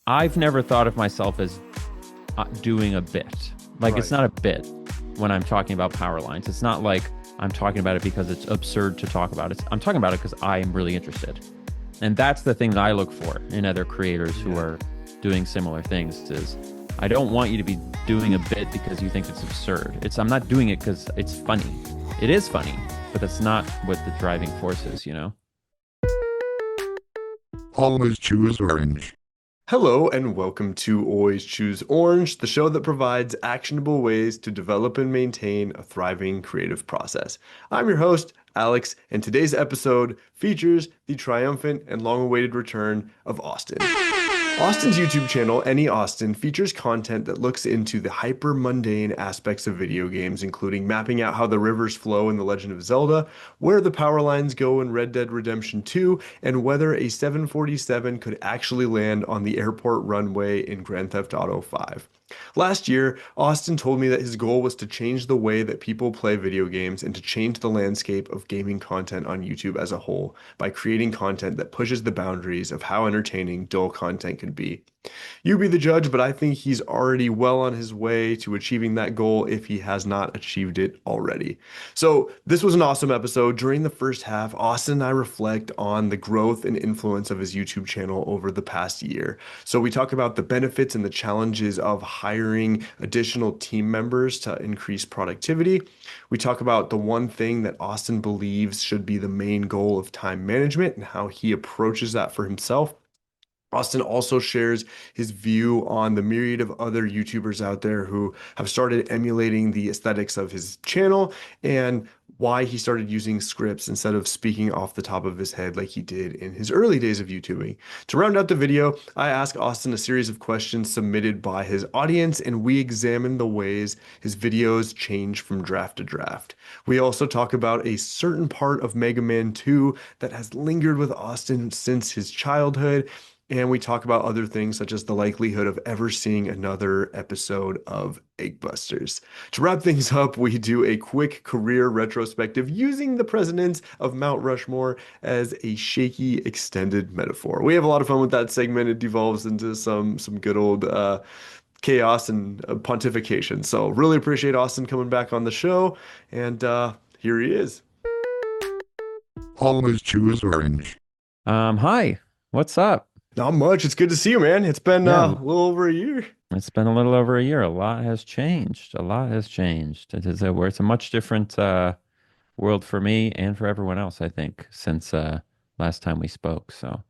I've never thought of myself as doing a bit. Like it's Right. not a bit when I'm talking about power lines. It's not like I'm talking about it because it's absurd to talk about it. I'm talking about it because I'm really interested. And that's the thing that I look for in other creators who Yeah. are doing similar things is I don't want you to be doing a bit because you think it's absurd. I'm not doing it because it's funny. It is funny, but that's not what the driving force is, you know? Always choose orange. Hello, and welcome to Always Choose Orange, the show that provides actionable ways to develop and maintain a thriving creative process. I'm your host, Alex, and today's episode features the triumphant and long-awaited return of Austin. Austin's YouTube channel, Any Austin, features content that looks into the hyper mundane aspects of video games, including mapping out how the rivers flow in The Legend of Zelda, where the power lines go in Red Dead Redemption 2, and whether a 747 could actually land on the airport runway in Grand Theft Auto 5. Last year, Austin told me that his goal was to change the way that people play video games and to change the landscape of gaming content on YouTube as a whole by creating content that pushes the boundaries of how entertaining dull content can be. You be the judge, but I think he's already well on his way to achieving that goal if he has not achieved it already. So, this was an awesome episode. During the first half, Austin and I reflect on the growth and influence of his YouTube channel over the past year. So, we talk about the benefits and the challenges of hiring additional team members to increase productivity. We talk about the one thing that Austin believes should be the main goal of time management and how he approaches that for himself. Austin also shares his view on the myriad of other YouTubers out there who have started emulating the aesthetics of his channel and why he started using scripts instead of speaking off the top of his head like he did in his early days of YouTubing. To round out the video, I ask Austin a series of questions submitted by his audience, and we examine the ways his videos change from draft to draft. We also talk about a certain part of Mega Man 2 that has lingered with Austin since his childhood. And we talk about other things such as the likelihood of ever seeing another episode of Eggbusters. To wrap things up, we do a quick career retrospective using the presidents of Mount Rushmore as a shaky extended metaphor. We have a lot of fun with that segment. It devolves into some good old chaos and pontification. So really appreciate Austin coming back on the show. And here he is. Always choose orange. Hi, what's up? Not much. It's good to see you, man. It's been Yeah, a little over a year. it's been a little over a year. A lot has changed. A lot has changed. It's a much different world for me and for everyone else, I think, since last time we spoke. So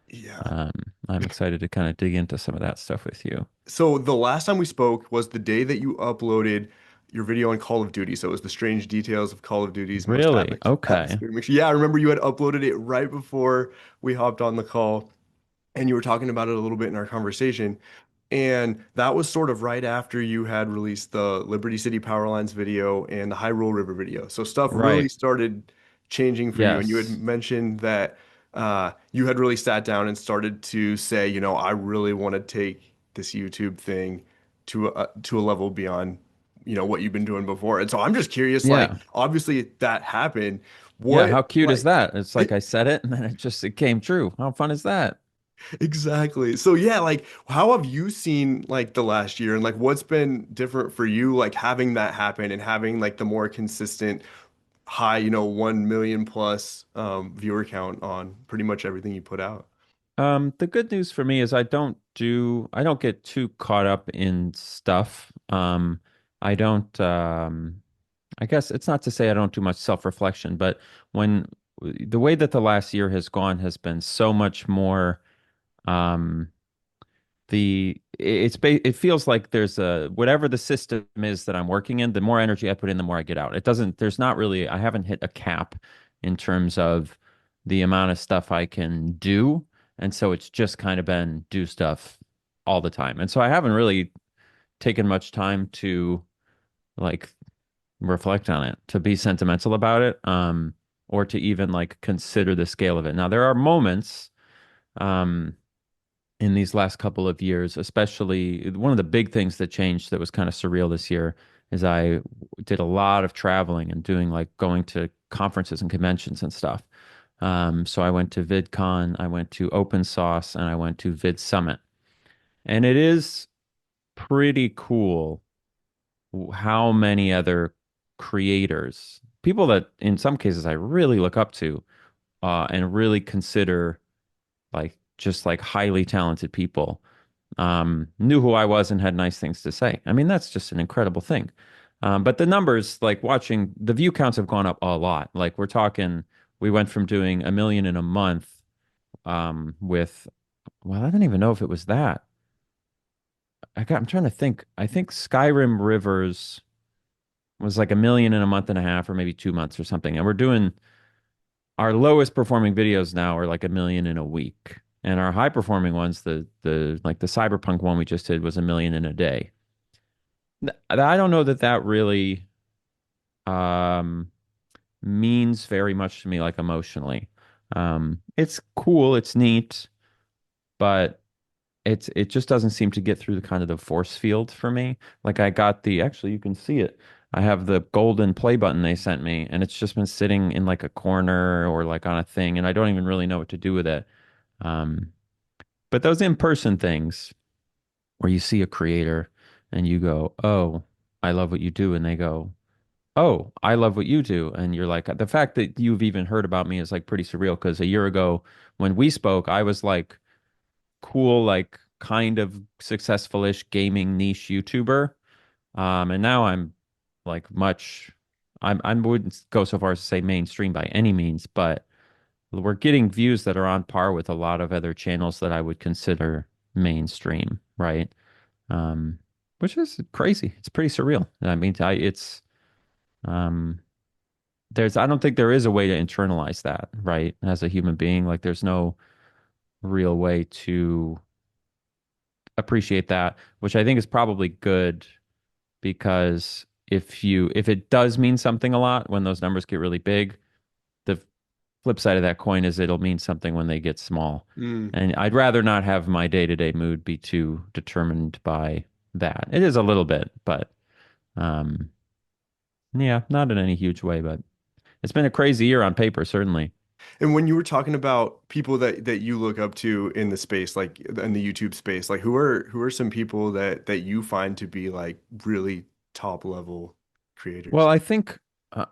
Yeah. um, I'm excited to kind of dig into some of that stuff with you. So the last time we spoke was the day that you uploaded your video on Call of Duty. So it was the strange details of Call of Duty's most Really? Okay. atmospheric mixture. Yeah, I remember you had uploaded it right before we hopped on the call, and you were talking about it a little bit in our conversation. And that was sort of right after you had released the Liberty City Power Lines video and the Hyrule River video. So stuff really Right. started changing for you. And you had Yes. mentioned that you had really sat down and started to say, I really want to take this YouTube thing to a level beyond, what you've been doing before. And so I'm just curious, like, Yeah. obviously that happened. Yeah. What How cute is like that? It's like I said it and then it came true. How fun is that? Exactly. So yeah, like how have you seen like the last year and like what's been different for you like having that happen and having like the more consistent high, 1 million plus viewer count on pretty much everything you put out? The good news for me is I don't get too caught up in stuff. I don't, I guess it's not to say I don't do much self-reflection, but when the way that the last year has gone has been so much more, um, it feels like there's a, whatever the system is that I'm working in, the more energy I put in, the more I get out. There's not really, I haven't hit a cap in terms of the amount of stuff I can do. And so it's just kind of been do stuff all the time. And so I haven't really taken much time to like reflect on it, to be sentimental about it, or to even like consider the scale of it. Now, there are moments, um, in these last couple of years, especially one of the big things that changed that was kind of surreal this year is I did a lot of traveling and doing like going to conferences and conventions and stuff. So I went to VidCon, I went to Open Source, and I went to Vid Summit. And it is pretty cool how many other creators, people that in some cases I really look up to, and really consider like just like highly talented people, knew who I was and had nice things to say. I mean, that's just an incredible thing. But the numbers, like watching the view counts have gone up a lot. Like we're talking, we went from doing 1 million in a month, with, well, I don't even know if it was that. I'm trying to think. I think Skyrim Rivers was like 1 million in a month and a half, or maybe 2 months or something. And we're doing our lowest performing videos now are like 1 million in a week. And our high performing ones, the like the cyberpunk one we just did was 1 million in a day. I don't know that that really um means very much to me, like emotionally. It's cool, it's neat, but it just doesn't seem to get through the kind of the force field for me. Like I got the, actually you can see it. I have the golden play button they sent me, and it's just been sitting in like a corner or like on a thing, and I don't even really know what to do with it. Um, but those in-person things where you see a creator and you go, "Oh, I love what you do," and they go, "Oh, I love what you do," and you're like, the fact that you've even heard about me is like pretty surreal, because a year ago when we spoke, I was like cool, like kind of successful-ish gaming niche YouTuber. And now I'm like much, I wouldn't go so far as to say mainstream by any means, but we're getting views that are on par with a lot of other channels that I would consider mainstream, right? Um, which is crazy. It's pretty surreal. I mean, um, I don't think there is a way to internalize that, right? As a human being, like there's no real way to appreciate that, which I think is probably good, because if it does mean something a lot when those numbers get really big, the flip side of that coin is it'll mean something when they get small. Mm. And I'd rather not have my day-to-day mood be too determined by that. It is a little bit, but um yeah, not in any huge way, but it's been a crazy year on paper, certainly. And when you were talking about people that you look up to in the space, like in the YouTube space, like who are some people that you find to be like really top level Well, creators? I think uh,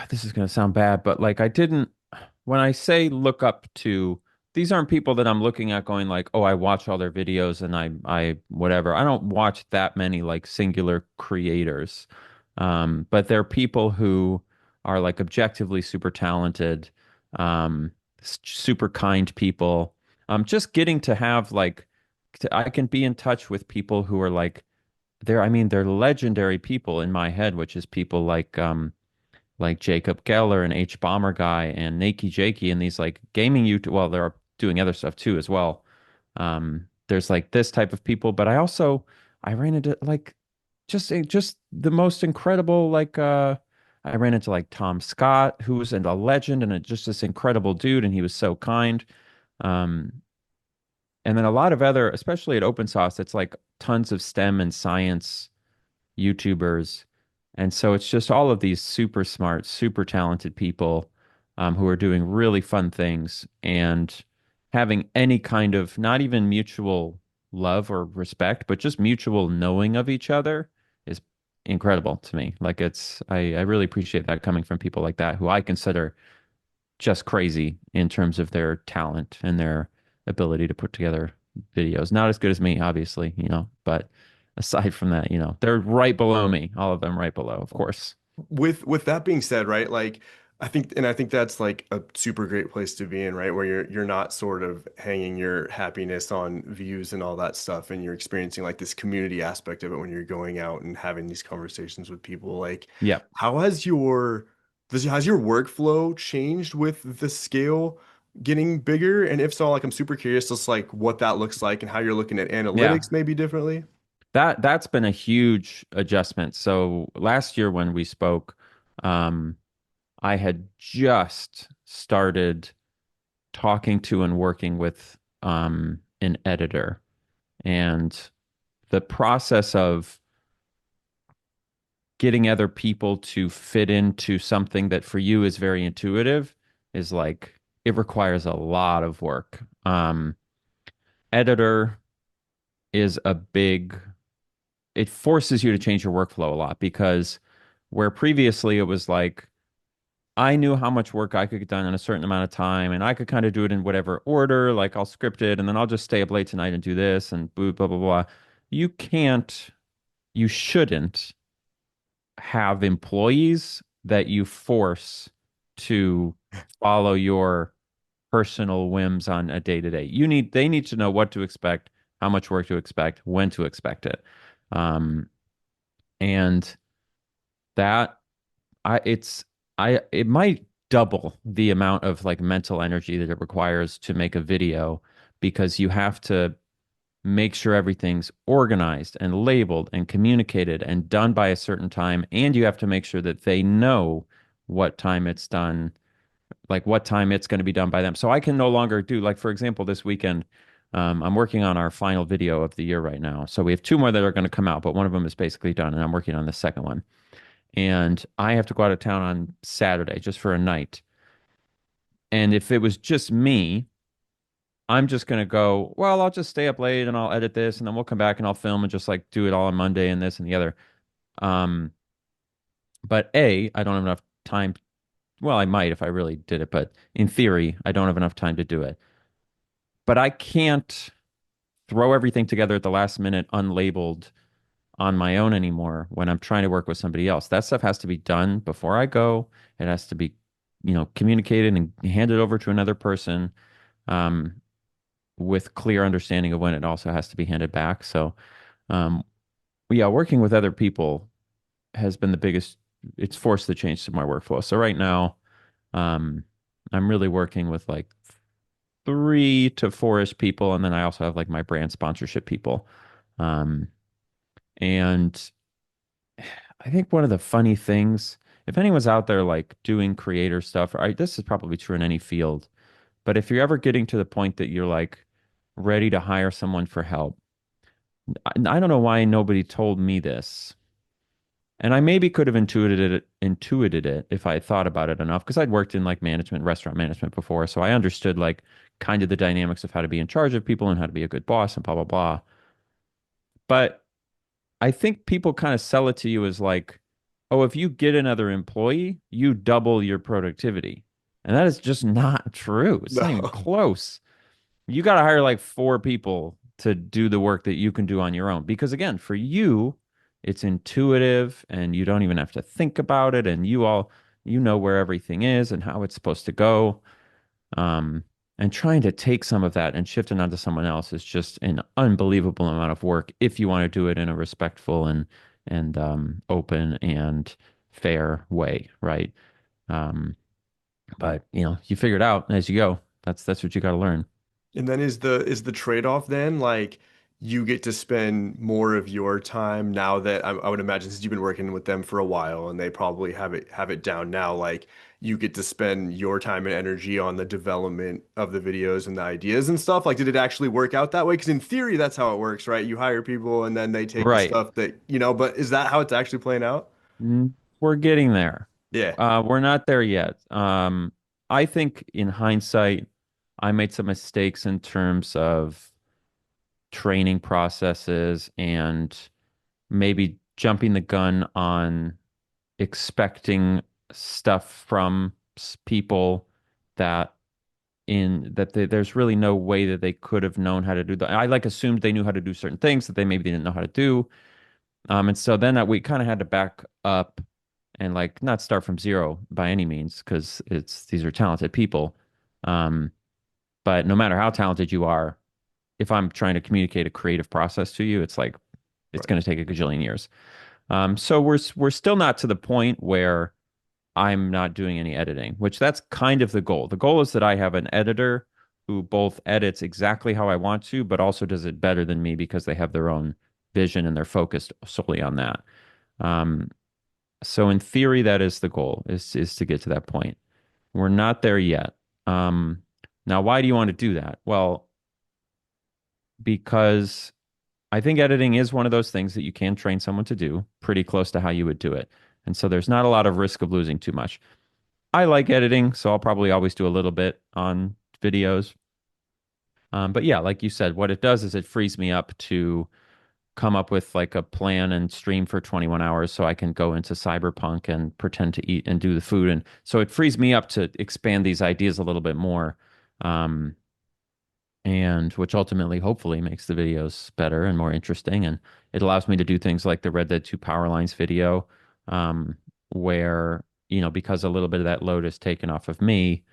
this is going to sound bad, but like I didn't, when I say look up to, these aren't people that I'm looking at going like, oh, I watch all their videos and whatever. I don't watch that many like singular creators. But they're people who are like objectively super talented, super kind people. Just getting to have like, I can be in touch with people who are like, I mean, they're legendary people in my head, which is people like Jacob Geller and H Bomber Guy and Nakey Jakey and these like gaming YouTube. Well, they're doing other stuff too as well. There's like this type of people, but I ran into like just the most incredible I ran into like Tom Scott, who was a legend and just this incredible dude, and he was so kind. Um, and then a lot of other, especially at Open Source, it's like tons of STEM and science YouTubers. And so it's just all of these super smart, super talented people, who are doing really fun things and having any kind of not even mutual love or respect, but just mutual knowing of each other is incredible to me. Like I really appreciate that coming from people like that who I consider just crazy in terms of their talent and their ability to put together videos. Not as good as me, obviously, but aside from that, they're right below me, all of them right below, of course. With that being said, right, like I think that's like a super great place to be in, right? Where you're not sort of hanging your happiness on views and all that stuff, and you're experiencing like this community aspect of it when you're going out and having these conversations with people. Like, Yeah. how has your workflow changed with the scale getting bigger? And if so, like I'm super curious just like what that looks like and how you're looking at Yeah. analytics maybe differently. That's been a huge adjustment. So last year when we spoke, um, I had just started talking to and working with an editor, and the process of getting other people to fit into something that for you is very intuitive is like it requires a lot of work. Editor is a big, it forces you to change your workflow a lot because where previously it was like, I knew how much work I could get done in a certain amount of time, and I could kind of do it in whatever order. Like I'll script it, and then I'll just stay up late tonight and do this, and blah blah blah blah. You can't, you shouldn't have employees that you force to follow your personal whims on a day to day. They need to know what to expect, how much work to expect, when to expect it, um, and that it's it might double the amount of like mental energy that it requires to make a video because you have to make sure everything's organized and labeled and communicated and done by a certain time, and you have to make sure that they know what time it's done, like what time it's going to be done by them. So I can no longer do, like, for example, this weekend, I'm working on our final video of the year right now. So we have two more that are going to come out, but one of them is basically done, and I'm working on the second one. And I have to go out of town on Saturday just for a night. And if it was just me, I'm just going to go, well, I'll just stay up late and I'll edit this and then we'll come back and I'll film and just like do it all on Monday and this and the other. Um, but I don't have enough time. Well, I might if I really did it, but in theory, I don't have enough time to do it. But I can't throw everything together at the last minute unlabeled on my own anymore when I'm trying to work with somebody else. That stuff has to be done before I go. It has to be, communicated and handed over to another person, um, with clear understanding of when it also has to be handed back. So, um, yeah, working with other people has been the biggest, it's forced the change to my workflow. So right now, um, I'm really working with like three to four-ish people. And then I also have like my brand sponsorship people. Um, and I think one of the funny things, if anyone's out there like doing creator stuff, this is probably true in any field, but if you're ever getting to the point that you're like ready to hire someone for help, I don't know why nobody told me this. And I maybe could have intuited it if I had thought about it enough, because I'd worked in like management, restaurant management before, so I understood like kind of the dynamics of how to be in charge of people and how to be a good boss and blah blah blah. But I think people kind of sell it to you as like, oh, if you get another employee, you double your productivity. And that is just not true. It's not even No. close. You got to hire like four people to do the work that you can do on your own. Because again, for you, it's intuitive and you don't even have to think about it. And you know where everything is and how it's supposed to go. Um, and trying to take some of that and shift it onto someone else is just an unbelievable amount of work if you want to do it in a respectful and open and fair way, right? Um, but you figure it out as you go. That's what you got to learn. And then is the trade-off then like you get to spend more of your time now that I would imagine since you've been working with them for a while and they probably have it down now, like you get to spend your time and energy on the development of the videos and the ideas and stuff. Like, did it actually work out that way? Because in theory, that's how it works, right? You hire people and then they take the Right. stuff that, but is that how it's actually playing out? We're getting there. Yeah, We're not there yet. I think in hindsight, I made some mistakes in terms of training processes and maybe jumping the gun on expecting stuff from people that there's really no way that they could have known how to do that. I like assumed they knew how to do certain things that they maybe didn't know how to do. And so then we kind of had to back up and like not start from zero by any means because these are talented people. Um, but no matter how talented you are, if I'm trying to communicate a creative process to you, it's like it's right. going to take a gajillion years. So we're still not to the point where I'm not doing any editing, which that's kind of the goal. The goal is that I have an editor who both edits exactly how I want to, but also does it better than me because they have their own vision and they're focused solely on that. Um, so in theory, that is the goal, is to get to that point. We're not there yet. Um, Now, why do you want to do that? Well, because I think editing is one of those things that you can train someone to do pretty close to how you would do it. And so there's not a lot of risk of losing too much. I like editing, so I'll probably always do a little bit on videos. But yeah, like you said, what it does is it frees me up to come up with like a plan and stream for 21 hours so I can go into cyberpunk and pretend to eat and do the food. And so it frees me up to expand these ideas a little bit more. Um, and which ultimately, hopefully, makes the videos better and more interesting. And it allows me to do things like the Red Dead 2 Power Lines video, where, because a little bit of that load is taken off of me,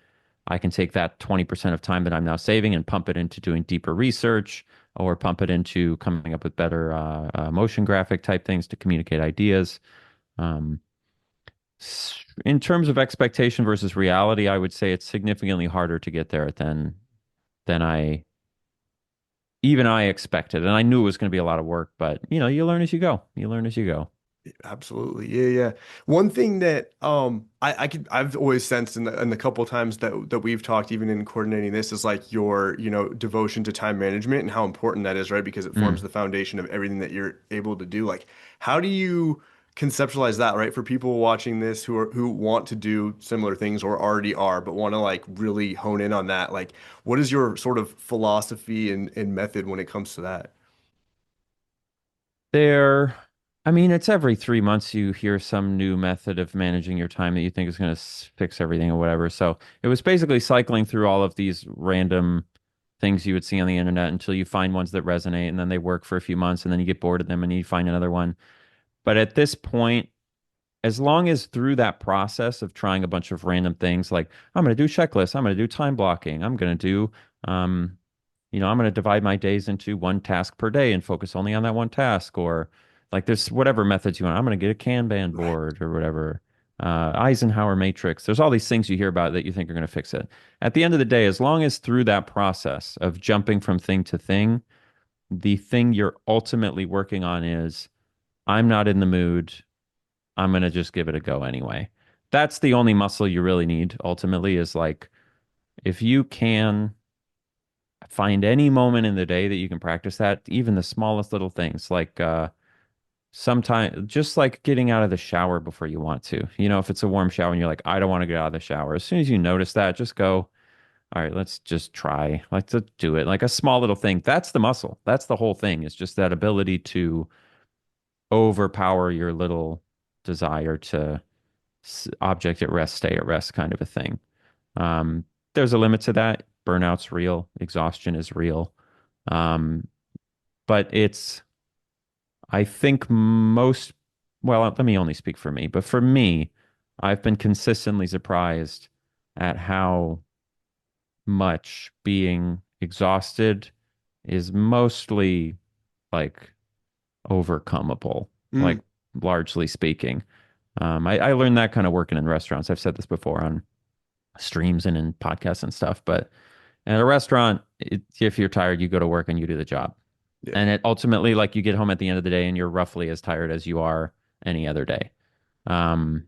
I can take that 20% of time that I'm now saving and pump it into doing deeper research or pump it into coming up with better motion graphic type things to communicate ideas. Um, in terms of expectation versus reality, I would say it's significantly harder to get there than I expected. And I knew it was going to be a lot of work, but you learn as you go. You learn as you go. Absolutely. Yeah, yeah. One thing that I've always sensed in the couple times that we've talked, even in coordinating this, is like your, devotion to time management and how important that is, right? Because it forms Mm. the foundation of everything that you're able to do. Like, how do you conceptualize that, right? For people watching this who want to do similar things or already are, but want to like really hone in on that. Like, what is your sort of philosophy and method when it comes to that? There, I mean, it's every 3 months you hear some new method of managing your time that you think is going to fix everything or whatever. So it was basically cycling through all of these random things you would see on the internet until you find ones that resonate and then they work for a few months and then you get bored of them and you find another one. But at this point, as long as through that process of trying a bunch of random things, like I'm going to do checklists, I'm going to do time blocking, I'm going to do, um, I'm going to divide my days into one task per day and focus only on that one task, or like there's whatever methods you want. I'm going to get a Kanban Right. board or whatever. Eisenhower matrix. There's all these things you hear about that you think are going to fix it. At the end of the day, as long as through that process of jumping from thing to thing, the thing you're ultimately working on is I'm not in the mood. I'm going to just give it a go anyway. That's the only muscle you really need ultimately is like if you can find any moment in the day that you can practice that, even the smallest little things, like sometime just like getting out of the shower before you want to. If it's a warm shower and you're like, I don't want to get out of the shower. As soon as you notice that, just go, all right, let's just try. Let's just do it. Like a small little thing. That's the muscle. That's the whole thing. It's just that ability to overpower your little desire to object at rest, stay at rest kind of a thing. Um, there's a limit to that. Burnout's real, exhaustion is real. Um, but I think well, let me only speak for me, but for me, I've been consistently surprised at how much being exhausted is mostly like overcomeable, like Mm, largely speaking. I learned that kind of working in restaurants. I've said this before on streams and in podcasts and stuff, but at a restaurant, if you're tired, you go to work and you do the job. yeah. And it ultimately, like you get home at the end of the day and you're roughly as tired as you are any other day. Um,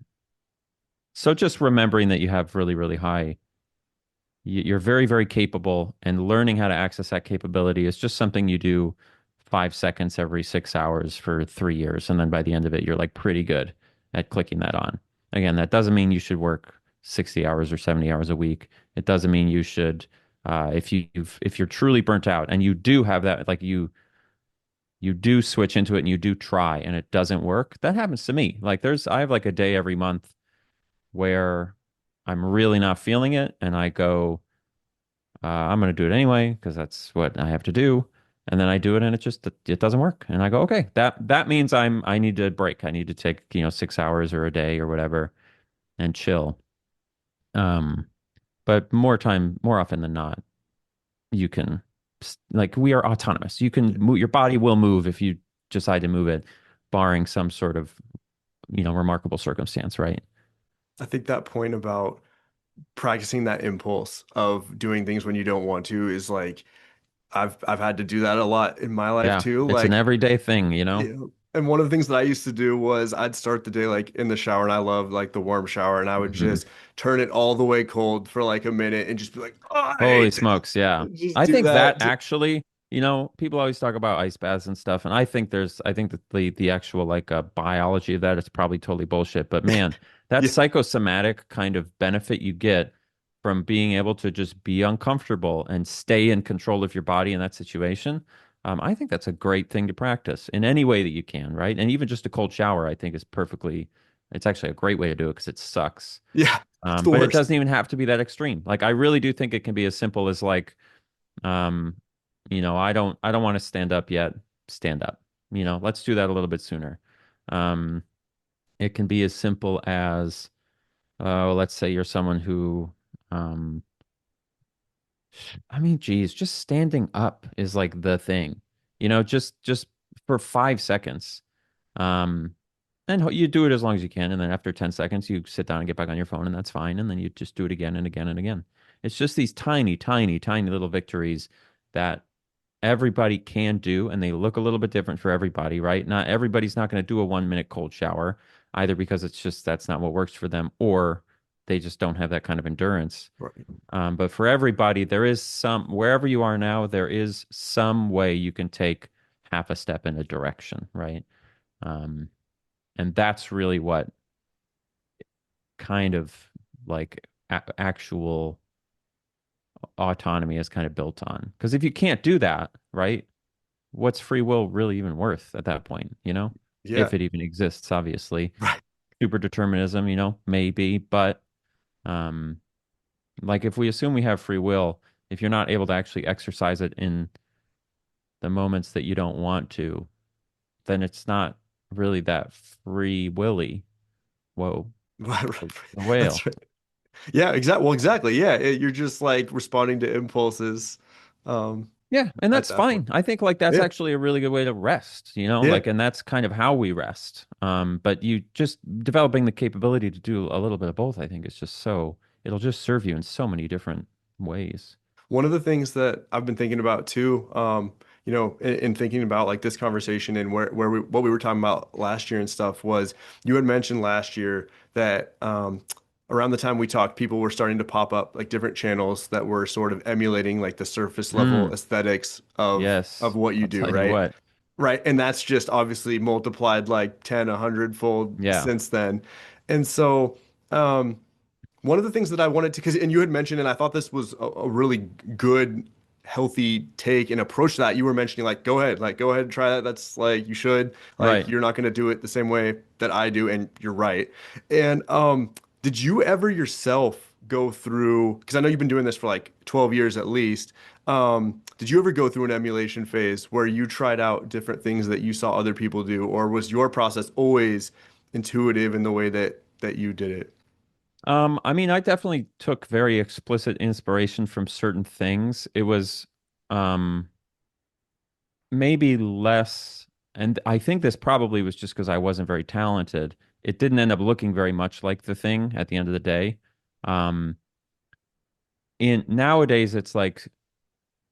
so just remembering that you have really, really high, you're very, very capable, and learning how to access that capability is just something you do 5 seconds every 6 hours for 3 years. And then by the end of it, you're like pretty good at clicking that on. Again, that doesn't mean you should work 60 hours or 70 hours a week. It doesn't mean you should, if you're truly burnt out and you do have that, like you do switch into it and you do try and it doesn't work. That happens to me. Like I have like a day every month where I'm really not feeling it and I go, I'm going to do it anyway because that's what I have to do. And then I do it and it doesn't work. And I go, okay, that means I need to break. I need to take, 6 hours or a day or whatever and chill. Um, but more often than not, you can like we are autonomous. You can move, your body will move if you decide to move it, barring some sort of, remarkable circumstance, right? I think that point about practicing that impulse of doing things when you don't want to is like I've had to do that a lot in my life Yeah. too. It's an Like, everyday thing. yeah. And one of the things that I used to do was I'd start the day like in the shower, and I love like the warm shower, and I would Hmm. just turn it all the way cold for like a minute and just be like, oh, I Holy hate this. smokes, yeah. Just I do think that that. actually, people always talk about ice baths and stuff, and I think that the actual like biology of that is probably totally bullshit. But man, that Yeah. psychosomatic kind of benefit you get from being able to just be uncomfortable and stay in control of your body in that situation, I think that's a great thing to practice in any way that you can, right? And even just a cold shower, I think is perfectly, it's actually a great way to do it because it sucks. Yeah, it's the But it worst. doesn't even have to be that extreme. Like I really do think it can be as simple as like, um, I don't want to stand up yet. Stand up. Let's do that a little bit sooner. Um, it can be as simple as, let's say you're someone who, um, I mean, geez, just standing up is like the thing, just for 5 seconds. Um, and you do it as long as you can, and then after 10 seconds, you sit down and get back on your phone, and that's fine. And then you just do it again and again and again. It's just these tiny, tiny, tiny little victories that everybody can do, and they look a little bit different for everybody, right? Not everybody's not going to do a 1 minute cold shower, either because it's just that's not what works for them, or they just don't have that kind of endurance. Right. But for everybody, there is wherever you are now, there is some way you can take half a step in a direction, right? Um, and that's really what kind of like actual autonomy is kind of built on. Because if you can't do that, right, what's free will really even worth at that point, Yeah. If it even exists, obviously. Right. Super determinism, maybe, but um, like if we assume we have free will, if you're not able to actually exercise it in the moments that you don't want to, then it's not really that free willy. Whoa, the That's whale. right. Yeah, exactly. Well, exactly. Yeah, you're just like responding to impulses um Yeah, and at that's that point. fine. I think like that's Yeah. actually a really good way to rest, Yeah. like and that's kind of how we rest. But you just developing the capability to do a little bit of both, I think is just it'll just serve you in so many different ways. One of the things that I've been thinking about too, in thinking about like this conversation and what we were talking about last year and stuff was you had mentioned last year that around the time we talked, people were starting to pop up like different channels that were sort of emulating like the surface level Mm, aesthetics of yes. what you I'll do, tell you right? what. Right. And that's just obviously multiplied like 10, 100-fold Yeah. since then. And so, one of the things that I wanted to, because, and you had mentioned, and I thought this was a really good, healthy take and approach to that. You were mentioning, like, go ahead and try that. That's like, you should, like, Right. you're not going to do it the same way that I do. And you're right. And, did you ever yourself go through, because I know you've been doing this for like 12 years at least. Did you ever go through an emulation phase where you tried out different things that you saw other people do, or was your process always intuitive in the way that you did it? I mean, I definitely took very explicit inspiration from certain things. It was um maybe less, and I think this probably was just because I wasn't very talented. It didn't end up looking very much like the thing at the end of the day. Um, in nowadays, it's like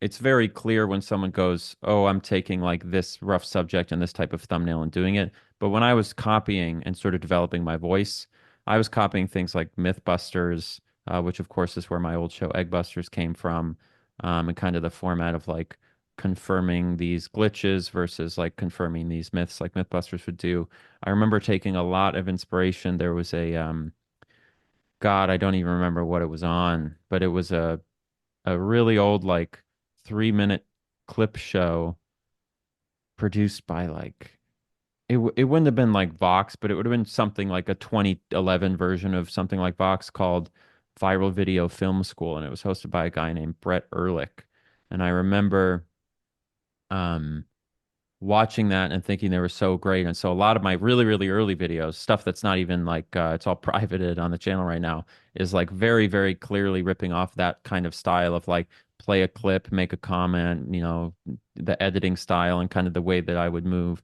it's very clear when someone goes, "Oh, I'm taking like this rough subject and this type of thumbnail and doing it." But when I was copying and sort of developing my voice, I was copying things like Mythbusters, which of course is where my old show Eggbusters came from, and kind of the format of like confirming these glitches versus like confirming these myths like Mythbusters would do. I remember taking a lot of inspiration. There was a God, I don't even remember what it was on, but it was a really old like 3 minute clip show produced by like it wouldn't have been like Vox, but it would have been something like a 2011 version of something like Vox called Viral Video Film School, and it was hosted by a guy named Brett Ehrlich. And I remember um watching that and thinking they were so great. And so a lot of my really, really early videos, stuff that's not even like it's all privated on the channel right now, is like very, very clearly ripping off that kind of style of like play a clip, make a comment, the editing style and kind of the way that I would move.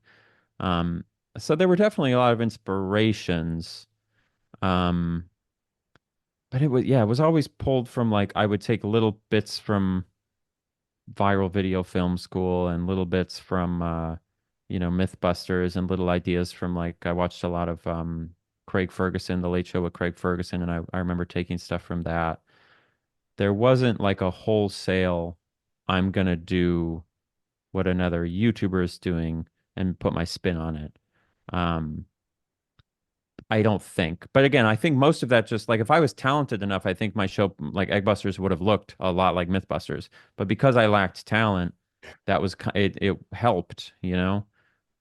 Um, so there were definitely a lot of inspirations. Um, but it was always pulled from like I would take little bits from viral video film school and little bits from Mythbusters and little ideas from like I watched a lot of Craig Ferguson, The Late Show with Craig Ferguson, and I remember taking stuff from that. There wasn't like a wholesale I'm gonna do what another YouTuber is doing and put my spin on it. Um I don't think. But again, I think most of that just like if I was talented enough, I think my show like Eggbusters would have looked a lot like Mythbusters. But because I lacked talent, that was it helped, you know.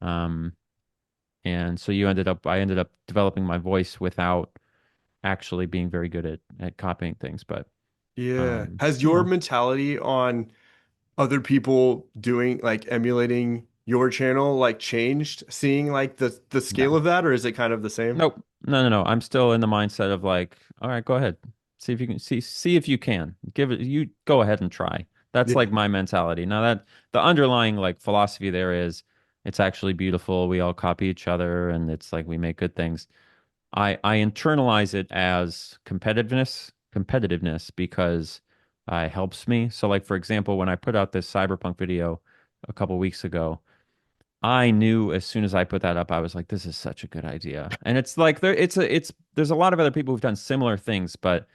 Um, and so I ended up developing my voice without actually being very good at copying things. But Yeah. Has you your know, mentality on other people doing like emulating your channel like changed, seeing like the scale no. of that, or is it kind of the same? Nope. No. I'm still in the mindset of like, all right, go ahead. See if you can see if you can. Give it you go ahead and try. That's Yeah. like my mentality. Now that the underlying like philosophy there is it's actually beautiful. We all copy each other and it's like we make good things. I internalize it as competitiveness because it helps me. So like for example, when I put out this cyberpunk video a couple weeks ago, I knew as soon as I put that up, I was like, this is such a good idea. And it's like there's a lot of other people who've done similar things, but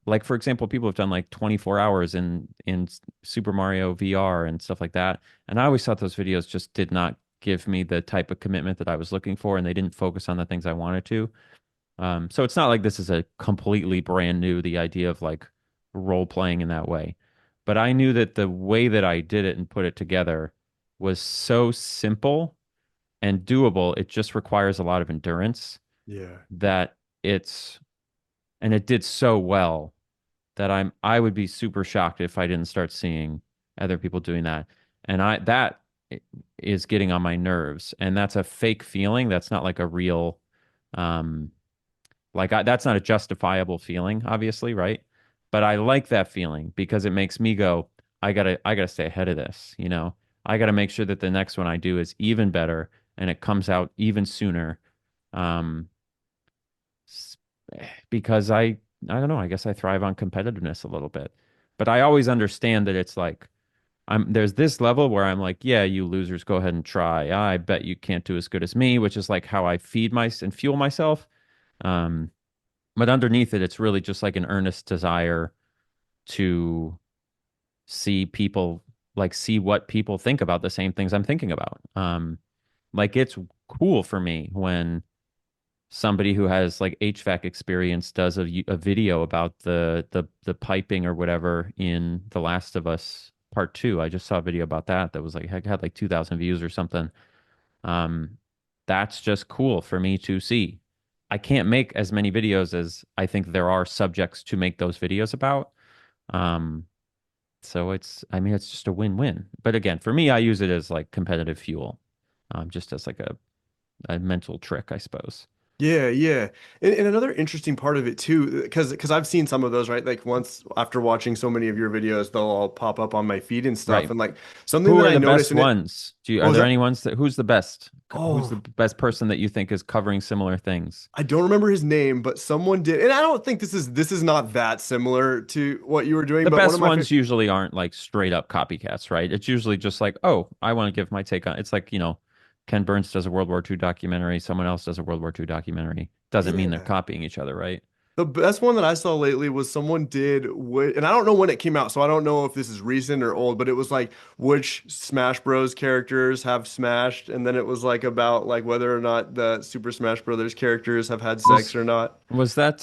like for example, people have done like 24 hours in Super Mario VR and stuff like that. And I always thought those videos just did not give me the type of commitment that I was looking for, and they didn't focus on the things I wanted to. So it's not like this is a completely brand new, the idea of like role playing in that way. But I knew that the way that I did it and put it together was so simple and doable. It just requires a lot of endurance Yeah. that it's, and it did so well that I would be super shocked if I didn't start seeing other people doing that. And that is getting on my nerves. And that's a fake feeling. That's not like a real, um, that's not a justifiable feeling, obviously, right? But I like that feeling because it makes me go, I gotta stay ahead of this, you know? I gotta make sure that the next one I do is even better and it comes out even sooner. Um, s- because I don't know, I guess I thrive on competitiveness a little bit. But I always understand that it's like there's this level where I'm like, yeah, you losers, go ahead and try. I bet you can't do as good as me, which is like how I feed my and fuel myself. Um, but underneath it, it's really just like an earnest desire to see people see what people think about the same things I'm thinking about. Like it's cool for me when somebody who has like HVAC experience does a video about the piping or whatever in The Last of Us Part Two. I just saw a video about that was like had like 2,000 views or something. Um, that's just cool for me to see. I can't make as many videos as I think there are subjects to make those videos about. Um, so I mean, it's just a win-win. But again, for me, I use it as like competitive fuel, just as like a mental trick, I suppose. Yeah, yeah. And another interesting part of it too, because I've seen some of those, right? Like once after watching so many of your videos, they'll all pop up on my feed and stuff. Right. And like something Who that are I the noticed best in it, ones? what Are was there that? any ones who's the best? Who's the Oh, best person that you think is covering similar things? I don't remember his name, but someone did. And I don't think this is not that similar to what you were doing, The but one of best my ones usually aren't like straight up copycats, right? It's usually just like, oh, I want to give my take on. It's like, Ken Burns does a World War II documentary, someone else does a World War II documentary. Doesn't mean they're yeah. copying each other, right? The best one that I saw lately was someone did and I don't know when it came out, so I don't know if this is recent or old, but it was like which Smash Bros. Characters have smashed, and then it was like about like whether or not the Super Smash Brothers characters have had sex Was or not. was that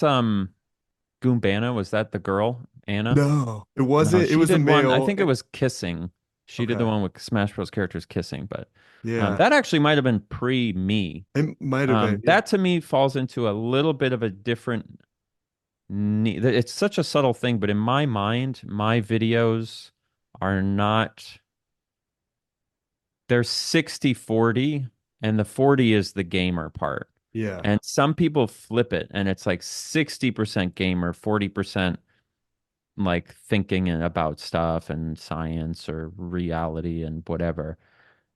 Goombana? Was that the girl, Anna? No, it No, wasn't. It she was a did one. I male. think it was kissing. She did the Okay. one with Smash Bros. Characters kissing, but Yeah, that actually might have been pre me. it might have been. Yeah. That to me falls into a little bit of a different. It's such a subtle thing, but in my mind, my videos are not. They're 60/40, and the 40 is the gamer part. Yeah. And some people flip it, and it's like 60% gamer, 40% like thinking about stuff and science or reality and whatever.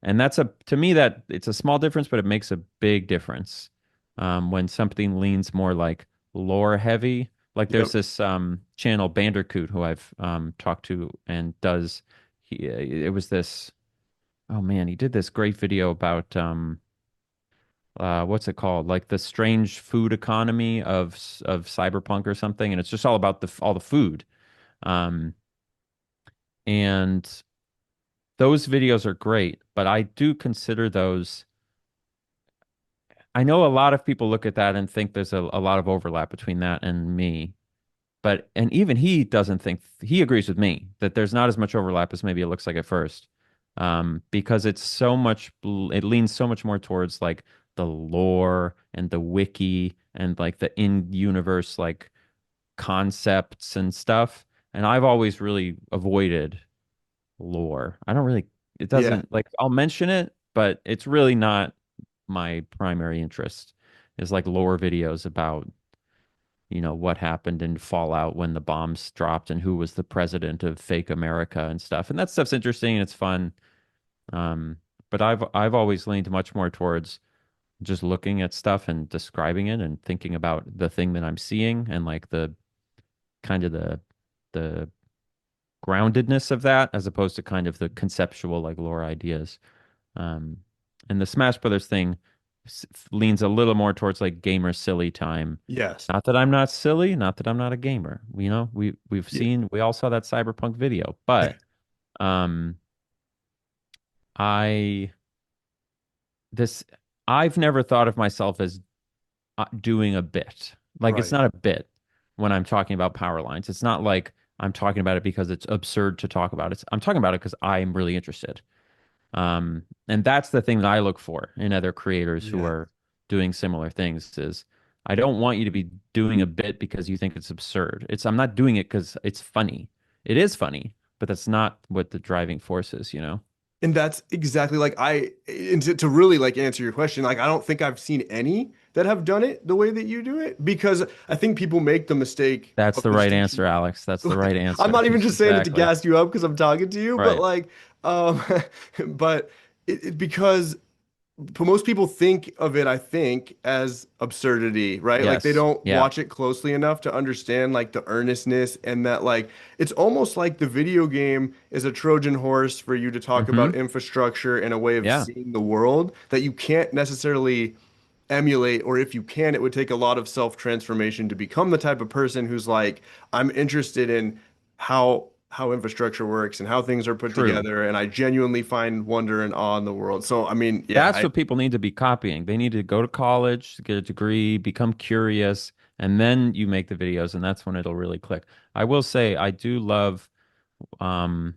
And that's to me that it's a small difference, but it makes a big difference. When something leans more like lore heavy. Like there's Yep. this channel Bandicoot who I've talked to and does it was this oh man, he did this great video about what's it called? Like the strange food economy of cyberpunk or something, and it's just all about all the food. Um, and those videos are great, but I do consider those I know a lot of people look at that and think there's a lot of overlap between that and me. But and even he doesn't think he agrees with me that there's not as much overlap as maybe it looks like at first. Because it's so much it leans so much more towards like the lore and the wiki and like the in-universe like concepts and stuff. And I've always really avoided lore. I don't really, it Yeah. doesn't like, I'll mention it, but it's really not my primary interest. Is like lore videos about, what happened in Fallout when the bombs dropped and who was the president of fake America and stuff. And that stuff's interesting and it's fun. Um, but I've always leaned much more towards just looking at stuff and describing it and thinking about the thing that I'm seeing and like the kind of the groundedness of that as opposed to kind of the conceptual like lore ideas. Um, and the Smash Brothers thing leans a little more towards like gamer silly time. Yes. Not that I'm not silly, not that I'm not a gamer. Yeah. We all saw that Cyberpunk video, but um I this I've never thought of myself as doing a bit. Like it's Right. not a bit when I'm talking about power lines. It's not like I'm talking about it because it's absurd to talk about it. I'm talking about it because I'm really interested. And that's the thing that I look for in other creators who Yeah. are doing similar things is I don't want you to be doing a bit because you think it's absurd. I'm not doing it because it's funny. It is funny, but that's not what the driving force is, you know? And that's exactly like and to really like answer your question, like I don't think I've seen any that have done it the way that you do it because I think people make the mistake That's of the right just answer, thinking Alex. That's the right I'm answer. not even just saying it to Exactly. gas you up because I'm talking to you, but Right. like, um, but because most people think of it, I think, as absurdity, right? Like they Yes. don't Yeah. watch it closely enough to understand like the earnestness and that like it's almost like the video game is a Trojan horse for you to talk Mm-hmm. about infrastructure and a way of Yeah. seeing the world that you can't necessarily emulate, or if you can, it would take a lot of self-transformation to become the type of person who's like, I'm interested in how infrastructure works and how things are put True. together, and I genuinely find wonder and awe in the world. So, I mean, yeah, That's what people need to be copying. They need to go to college, get a degree, become curious, and then you make the videos, and that's when it'll really click. I will say I do love um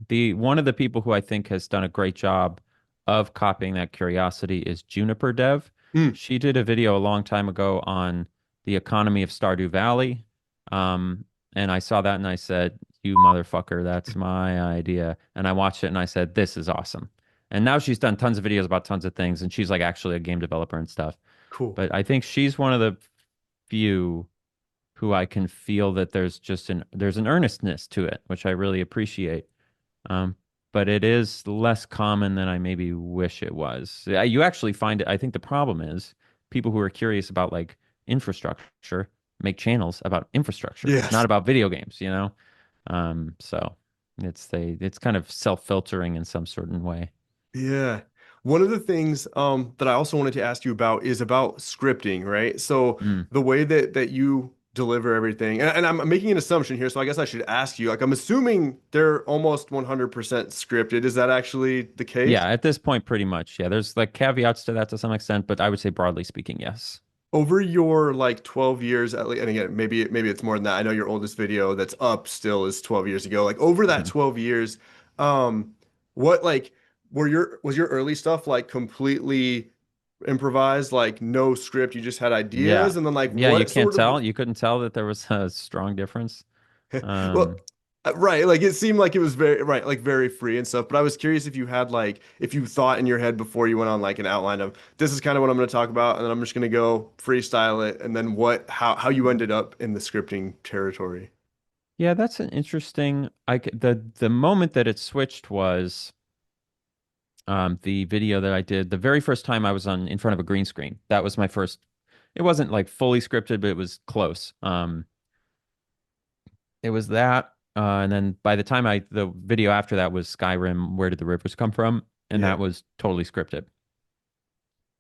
the one of the people who I think has done a great job of copying that curiosity is Juniper Dev. Mm, She did a video a long time ago on the economy of Stardew Valley. And I saw that and I said, "You motherfucker, that's my idea." And I watched it and I said, "This is awesome." And now she's done tons of videos about tons of things and she's like actually a game developer and stuff. cool. But I think she's one of the few who I can feel that there's an earnestness to it, which I really appreciate. Um, but it is less common than I maybe wish it was. You actually find it. I think the problem is people who are curious about like infrastructure make channels about infrastructure, not Yes. about video games, you know? So it's kind of self-filtering in some certain way. Yeah. One of the things that I also wanted to ask you about is about scripting, right? So Mm. the way that you deliver everything, and I'm making an assumption here, so I guess I should ask you, like I'm assuming they're almost 100% scripted. Is that actually the case? Yeah, at this point, pretty much. Yeah, there's like caveats to that to some extent, but I would say broadly speaking, yes. Over your like 12 years at least, and again, maybe it's more than that. I know your oldest video that's up still is 12 years ago. Like over that Mhm. 12 years, um, what like was your early stuff like completely improvised, like no script, you just had Yeah. ideas, and then like Yeah, you what can't sort of tell. You couldn't tell that there was a strong difference. well, Um, right, like it seemed like it was very right, like very free and stuff. But I was curious if you had like if you thought in your head before you went on like an outline of this is kind of what I'm going to talk about, and then I'm just going to go freestyle it, and then how you ended up in the scripting territory. yeah, that's an interesting. The moment that it switched was the video that I did the very first time I was on in front of a green screen. That was my first. It wasn't like fully scripted, but it was close. It was that, and then by the time the video after that was Skyrim, Where Did the Rivers Come From? And Yeah. that was totally scripted.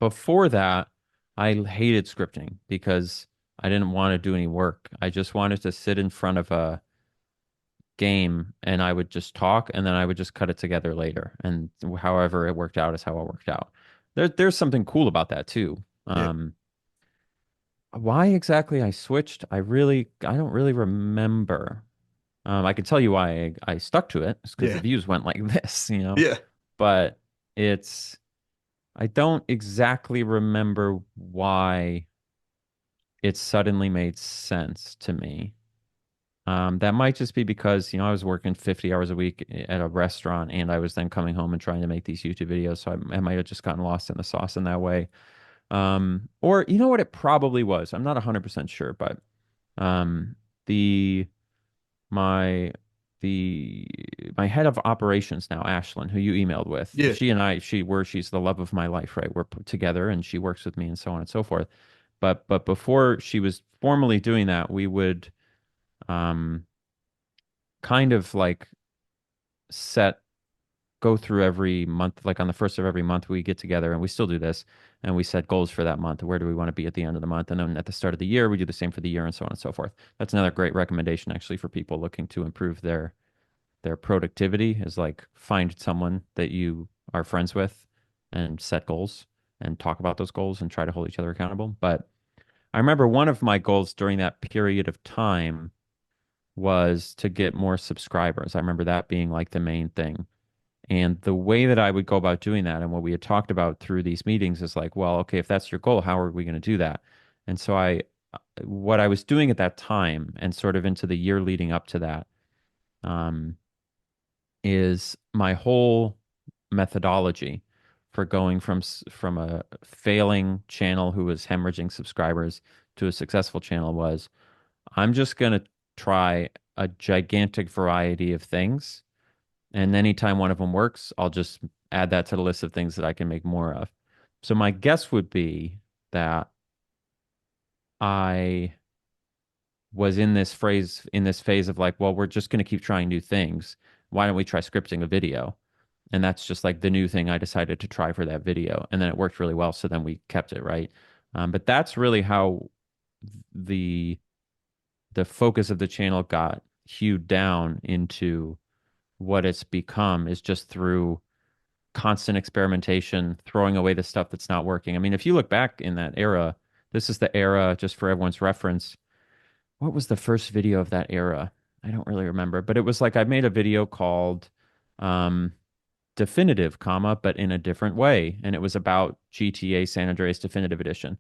Before that, I hated scripting because I didn't want to do any work. I just wanted to sit in front of a game and I would just talk and then I would just cut it together later. And however it worked out is how it worked out. There's something cool about that too. Yeah. Um, why exactly I switched, I don't really remember. I can tell you why I stuck to it. It's because the Yeah. views went like this, you know. Yeah. But it's I don't exactly remember why it suddenly made sense to me. That might just be because, I was working 50 hours a week at a restaurant and I was then coming home and trying to make these YouTube videos. So I might have just gotten lost in the sauce in that way. Or you know what it probably was? I'm not 100% sure, but um, the my the my head of operations now, Ashlyn, who you emailed with, Yeah. she's the love of my life, right? We're put together and she works with me and so on and so forth. But before she was formally doing that, we would um kind of like set go through every month, like on the first of every month, we get together and we still do this and we set goals for that month. Where do we want to be at the end of the month? And then at the start of the year, we do the same for the year and so on and so forth. That's another great recommendation actually for people looking to improve their productivity is like find someone that you are friends with and set goals and talk about those goals and try to hold each other accountable. But I remember one of my goals during that period of time was to get more subscribers. I remember that being like the main thing. And the way that I would go about doing that and what we had talked about through these meetings is like, well, okay, if that's your goal, how are we going to do that? And so what I was doing at that time and sort of into the year leading up to that, um, is my whole methodology for going from a failing channel who was hemorrhaging subscribers to a successful channel was I'm just going to try a gigantic variety of things. And anytime one of them works, I'll just add that to the list of things that I can make more of. So my guess would be that I was in this phase of like, well, we're just going to keep trying new things. Why don't we try scripting a video? And that's just like the new thing I decided to try for that video. And then it worked really well. So then we kept it, right? But that's really how the the focus of the channel got hewed down into what it's become is just through constant experimentation, throwing away the stuff that's not working. I mean, if you look back in that era, this is the era, just for everyone's reference. What was the first video of that era? I don't really remember, but it was like I made a video called um, Definitive, comma, but in a different way. And it was about GTA San Andreas Definitive Edition.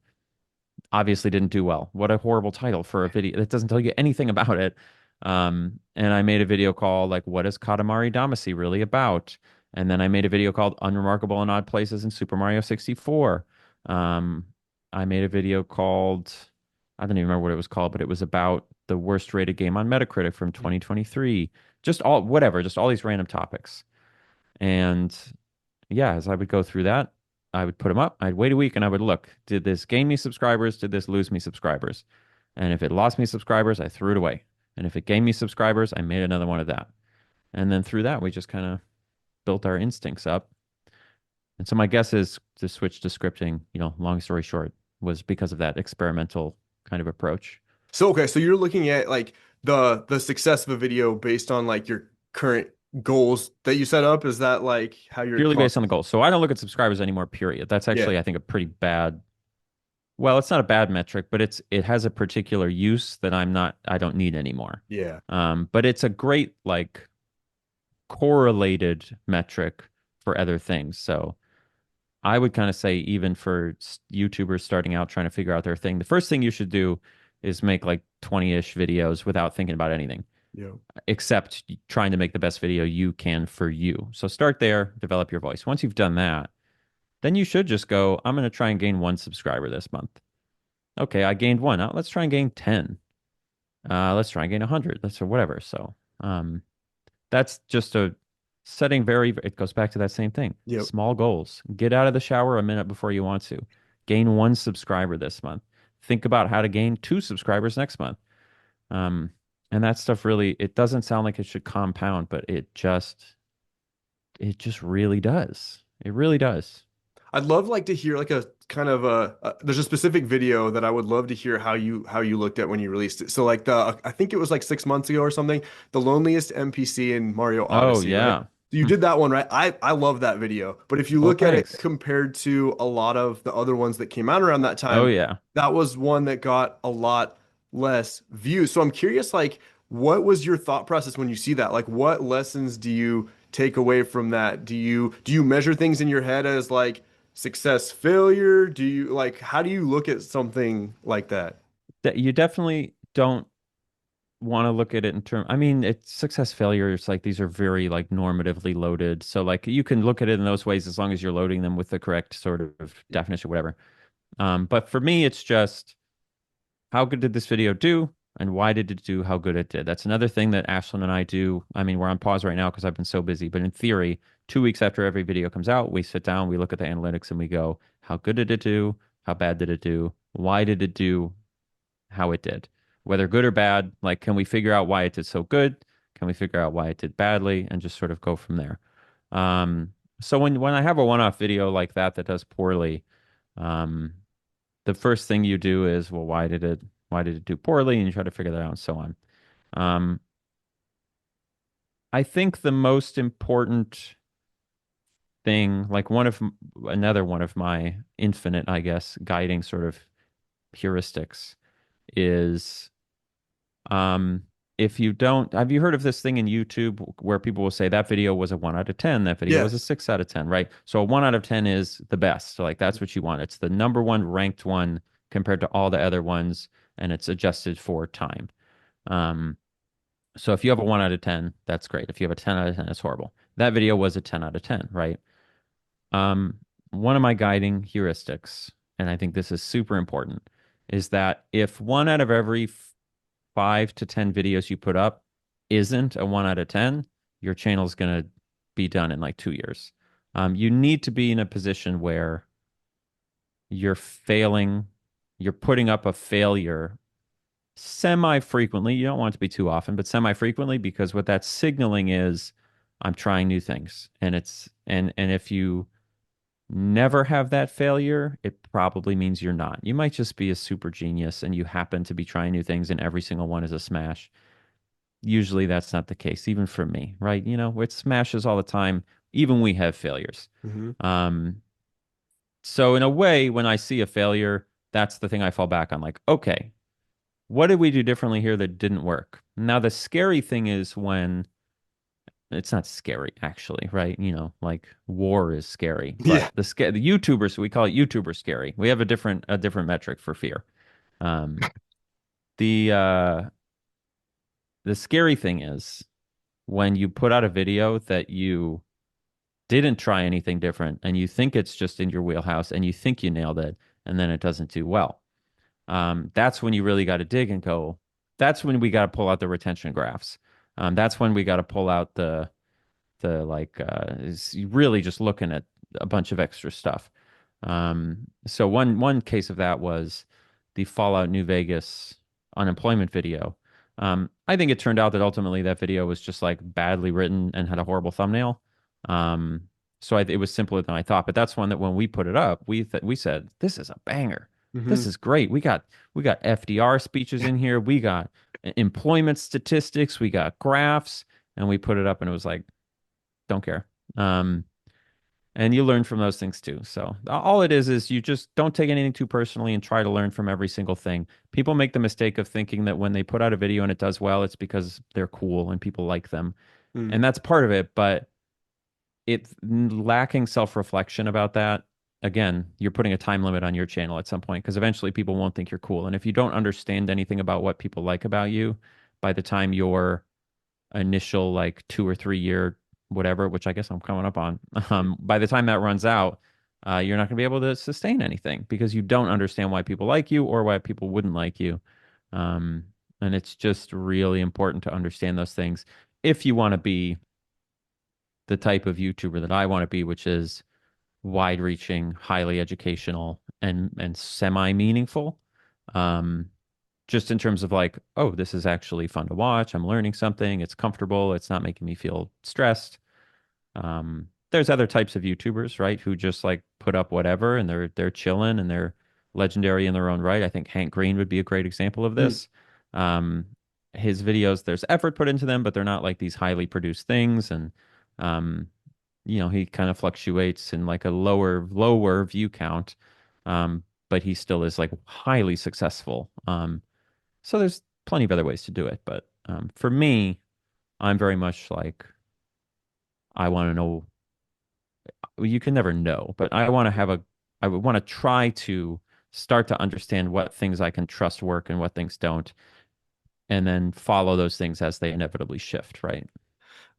Obviously didn't do well. What a horrible title for a video that doesn't tell you anything about it. And I made a video called like, what is Katamari Damacy really about? And then I made a video called Unremarkable and Odd Places in Super Mario 64. Um, I made a video called, I don't even remember what it was called, but it was about the worst rated game on Metacritic from 2023. Just all, whatever, just all these random topics. And yeah, as I would go through that, I would put them up. I'd wait a week and I would look. Did this gain me subscribers? Did this lose me subscribers? And if it lost me subscribers, I threw it away. And if it gained me subscribers, I made another one of that. And then through that, we just kind of built our instincts up. And so my guess is to switch to scripting, long story short, was because of that experimental kind of approach. So okay, so you're looking at like the success of a video based on like your current goals that you set up. Is that like how your Purely based on the process? goals. So I don't look at subscribers anymore, period. That's Yeah. actually, I think, a pretty bad. Well, it's not a bad metric, but it has a particular use that I don't need anymore. Yeah. But it's a great like correlated metric for other things. So I would kind of say even for YouTubers starting out trying to figure out their thing, the first thing you should do is make like 20-ish videos without thinking about anything, Yeah. except trying to make the best video you can for you. So start there, develop your voice. Once you've done that, then you should just go, I'm going to try and gain one subscriber this month. Okay, I gained one. Now let's try and gain 10. Let's try and gain 100. Let's or whatever. So, that's just a setting it goes back to that same thing. Yep. Small goals. Get out of the shower a minute before you want to. Gain one subscriber this month. Think about how to gain two subscribers next month. Um, and that stuff really, it doesn't sound like it should compound, but it just really does. It really does. I'd love like to hear like a kind of there's a specific video that I would love to hear how you looked at when you released it. So like I think it was like 6 months ago or something, the loneliest NPC in Mario Oh Odyssey, right? yeah. you Hmm. did that one right. I love that video. But if you Well, look at it thanks. compared to a lot of the other ones that came out around that Oh time, yeah. that was one that got a lot less views. So I'm curious, like, what was your thought process when you see that? Like, what lessons do you take away from that? Do you measure things in your head as like success, failure? Do you like how do you look at something like that? That you definitely don't want to look at it in terms. I mean, it's success failure. It's like these are very like normatively loaded. So like you can look at it in those ways as long as you're loading them with the correct sort of definition, whatever. But for me, it's just how good did this video do, and why did it do how good it did? That's another thing that Ashlyn and I do. I mean, we're on pause right now because I've been so busy. But in theory, 2 weeks after every video comes out, we sit down, we look at the analytics, and we go, how good did it do? How bad did it do? Why did it do how it did, whether good or bad. Like, can we figure out why it did so good? Can we figure out why it did badly, and just sort of go from there? Um, so when I have a one-off video like that that does poorly, um, the first thing you do is, well, why did it do poorly, and you try to figure that out, and so on. Um, I think the most important thing, like another one of my infinite, I guess, guiding sort of heuristics is Um, if you don't, have you heard of this thing in YouTube where people will say that video was a 1 out of 10, that video was a Yes. 6 out of 10, right? So a 1 out of 10 is the best. So like that's what you want. It's the number one ranked one compared to all the other ones, and it's adjusted for time. Um, so if you have a 1 out of 10, that's great. If you have a 10 out of 10, it's horrible. That video was a 10 out of 10, right? Um, One of my guiding heuristics, and I think this is super important, is that if one out of every 5 to 10 videos you put up isn't a 1 out of 10, your channel's going to be done in like 2 years. You need to be in a position where you're failing, you're putting up a failure semi frequently. You don't want it to be too often, but semi frequently, because what that's signaling is I'm trying new things. And if you never have that failure, it probably means you're not. You might just be a super genius and you happen to be trying new things and every single one is a smash. Usually that's not the case, even for me, right? It smashes all the time. Even we have failures. Hmm. Um, so in a way, when I see a failure, that's the thing I fall back on. Like, okay, what did we do differently here that didn't work? Now, the scary thing is when it's not scary, actually, right? Like war is scary, Yeah. but the YouTubers, we call it YouTuber scary. We have a different metric for fear. Um, the uh, the scary thing is when you put out a video that you didn't try anything different and you think it's just in your wheelhouse and you think you nailed it and then it doesn't do well. That's when you really got to dig and go. That's when we got to pull out the retention graphs. That's when we got to pull out the like is really just looking at a bunch of extra stuff. So one case of that was the Fallout New Vegas unemployment video. I think it turned out that ultimately that video was just like badly written and had a horrible thumbnail. Um, so it was simpler than I thought. But that's one that when we put it up, we said this is a banger. This Hmm. is great. We got FDR speeches in here. We got employment statistics. We got graphs, and we put it up, and it was like don't care. Um, and you learn from those things too. So all it is you just don't take anything too personally and try to learn from every single thing. People make the mistake of thinking that when they put out a video and it does well, it's because they're cool and people like them. Mm. And that's part of it, but it's lacking self-reflection about that. Again, you're putting a time limit on your channel at some point because eventually people won't think you're cool. And if you don't understand anything about what people like about you, by the time your initial like 2 or 3 year whatever, which I guess I'm coming up on, by the time that runs out, you're not going to be able to sustain anything because you don't understand why people like you or why people wouldn't like you. Um, and it's just really important to understand those things if you want to be the type of YouTuber that I want to be, which is wide reaching, highly educational, and semi meaningful. Um, just in terms of like, oh, this is actually fun to watch. I'm learning something. It's comfortable. It's not making me feel stressed. There's other types of YouTubers, right, who just like put up whatever and they're chilling and they're legendary in their own right. I think Hank Green would be a great example of Mm. this. Um, his videos, there's effort put into them, but they're not like these highly produced things. And Um, he kind of fluctuates in like a lower view count, but he still is like highly successful. So there's plenty of other ways to do it, but for me, I'm very much like I want to know. Well, you can never know, but I would want to try to start to understand what things I can trust work and what things don't, and then follow those things as they inevitably shift, right?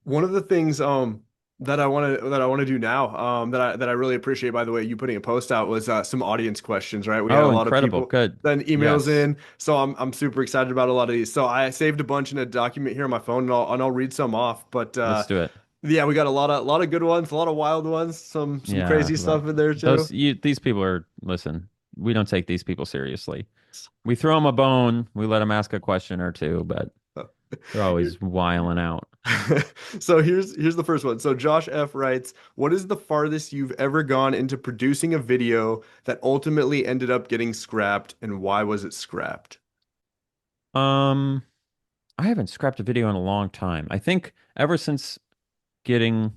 One of the things that I want to do now that I really appreciate, by the way, you putting a post out was some audience questions, right? We had a Oh, lot of incredible. people Good. send emails Yes, in, so I'm super excited about a lot of these. So I saved a bunch in a document here on my phone, and I'll read some off. But let's do it. yeah, we got a lot of good ones, a lot of wild ones, some Yeah, crazy stuff in there too. these people are, listen, we don't take these people seriously. We throw them a bone, we let them ask a question or two, but they're always wiling out. So here's the first one. So Josh F writes, "What is the farthest you've ever gone into producing a video that ultimately ended up getting scrapped, and why was it scrapped?" Um, I haven't scrapped a video in a long time. I think ever since getting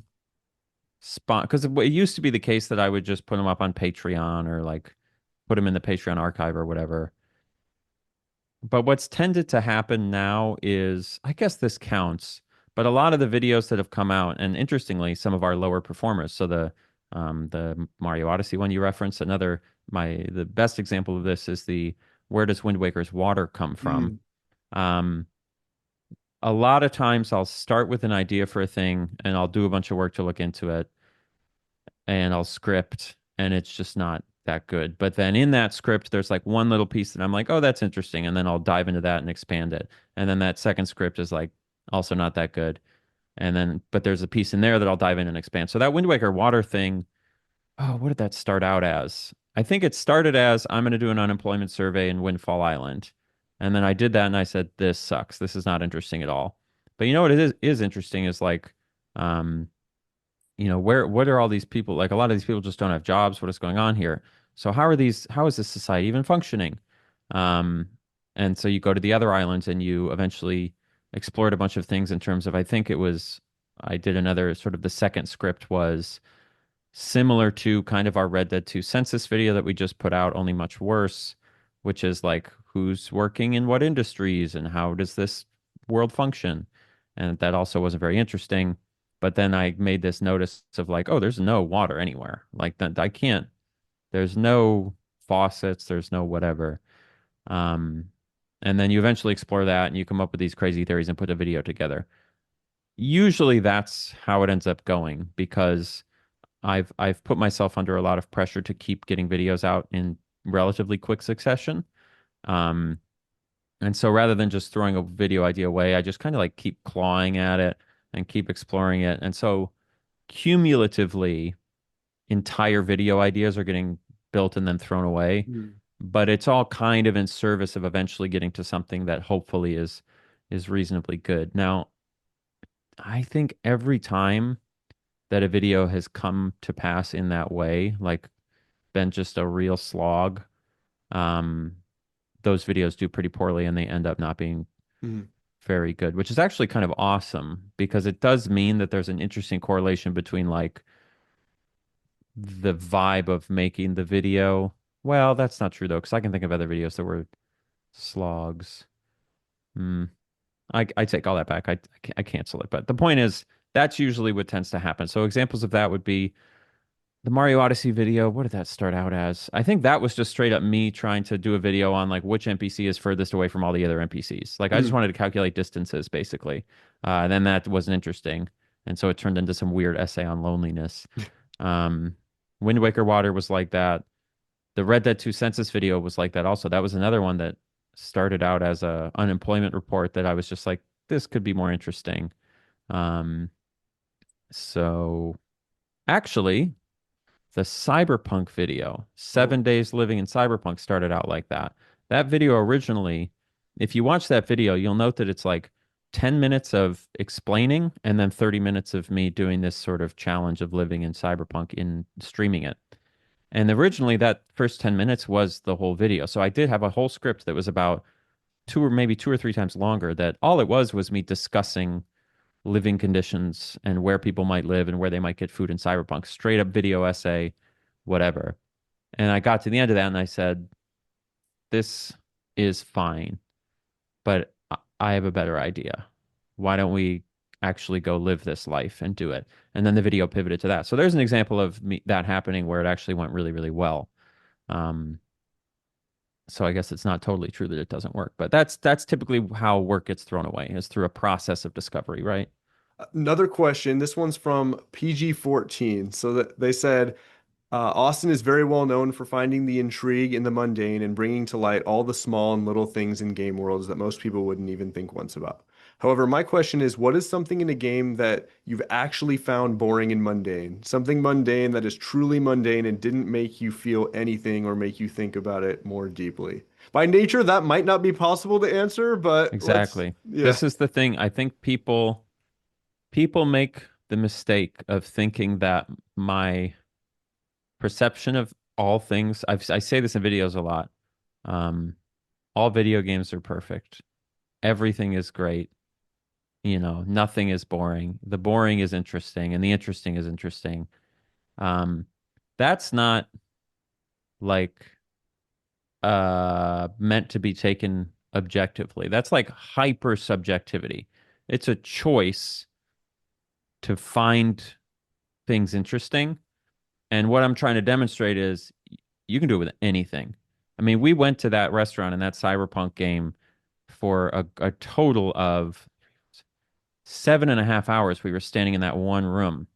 spot, because it used to be the case that I would just put them up on Patreon or like put them in the Patreon archive or whatever. But what's tended to happen now is, I guess this counts, but a lot of the videos that have come out, and interestingly, some of our lower performers. So the Mario Odyssey one you referenced, the best example of this is the Where Does Wind Waker's Water Come From? Mm, Um, a lot of times I'll start with an idea for a thing and I'll do a bunch of work to look into it and I'll script and it's just not that good. But then in that script, there's like one little piece that I'm like, oh, that's interesting. And then I'll dive into that and expand it. And then that second script is like also not that good. And then, but there's a piece in there that I'll dive in and expand. So that Wind Waker water thing, oh, what did that start out as? I think it started as I'm going to do an unemployment survey in Windfall Island. And then I did that and I said, this sucks. This is not interesting at all. But you know what is interesting is like, um, what are all these people like? A lot of these people just don't have jobs. What is going on here? So how is this society even functioning? Um, and so you go to the other islands and you eventually explored a bunch of things in terms of, I did another sort of the second script was similar to kind of our Red Dead 2 census video that we just put out, only much worse, which is like who's working in what industries and how does this world function? And that also wasn't very interesting. But then I made this notice of like, oh, there's no water anywhere. Like that I can't, there's no faucets, there's no whatever. Um, and then you eventually explore that and you come up with these crazy theories and put a video together. Usually that's how it ends up going because I've put myself under a lot of pressure to keep getting videos out in relatively quick succession. Um, and so rather than just throwing a video idea away, I just kind of like keep clawing at it and keep exploring it. And so cumulatively, entire video ideas are getting built and then thrown away. mm, But it's all kind of in service of eventually getting to something that hopefully is reasonably good. Now, I think every time that a video has come to pass in that way, like been just a real slog, um, those videos do pretty poorly and they end up not being mm, very good, which is actually kind of awesome because it does mean that there's an interesting correlation between like the vibe of making the video. Well, that's not true though, because I can think of other videos that were slogs. Hmm. I take all that back. I cancel it. But the point is, that's usually what tends to happen. So examples of that would be the Mario Odyssey video. What did that start out as? I think that was just straight up me trying to do a video on like which NPC is furthest away from all the other NPCs. Like I just mm. wanted to calculate distances basically. And then that wasn't interesting. And so it turned into some weird essay on loneliness. Um, Wind Waker Water was like that. The Red Dead 2 census video was like that also. That was another one that started out as a unemployment report that I was just like, this could be more interesting. Um, so actually, the Cyberpunk video, Oh. 7 Days Living in Cyberpunk, started out like that. That video originally, if you watch that video, you'll note that it's like 10 minutes of explaining and then 30 minutes of me doing this sort of challenge of living in Cyberpunk in streaming it. And originally, that first 10 minutes was the whole video. So I did have a whole script that was about two or maybe two or three times longer, that all it was me discussing living conditions and where people might live and where they might get food in Cyberpunk. Straight up video essay, whatever. And I got to the end of that and I said, this is fine, but I have a better idea. Why don't we actually go live this life and do it? And then the video pivoted to that. So there's an example of that happening where it actually went really, really well. Um, so I guess it's not totally true that it doesn't work, but that's typically how work gets thrown away is through a process of discovery, right? Another question. This one's from PG-14. So that they said, Austin is very well known for finding the intrigue in the mundane and bringing to light all the small and little things in game worlds that most people wouldn't even think once about. However, my question is, what is something in a game that you've actually found boring and mundane? Something mundane that is truly mundane and didn't make you feel anything or make you think about it more deeply. By nature, that might not be possible to answer, but Exactly. yeah. This is the thing. I think people make the mistake of thinking that my perception of all things, I say this in videos a lot. Um, all video games are perfect. Everything is great. Nothing is boring. The boring is interesting, and the interesting is interesting. Um, that's not like meant to be taken objectively. That's like hyper subjectivity. It's a choice to find things interesting. And what I'm trying to demonstrate is you can do it with anything. I mean, we went to that restaurant in that Cyberpunk game for a total of 7.5 hours. We were standing in that one room,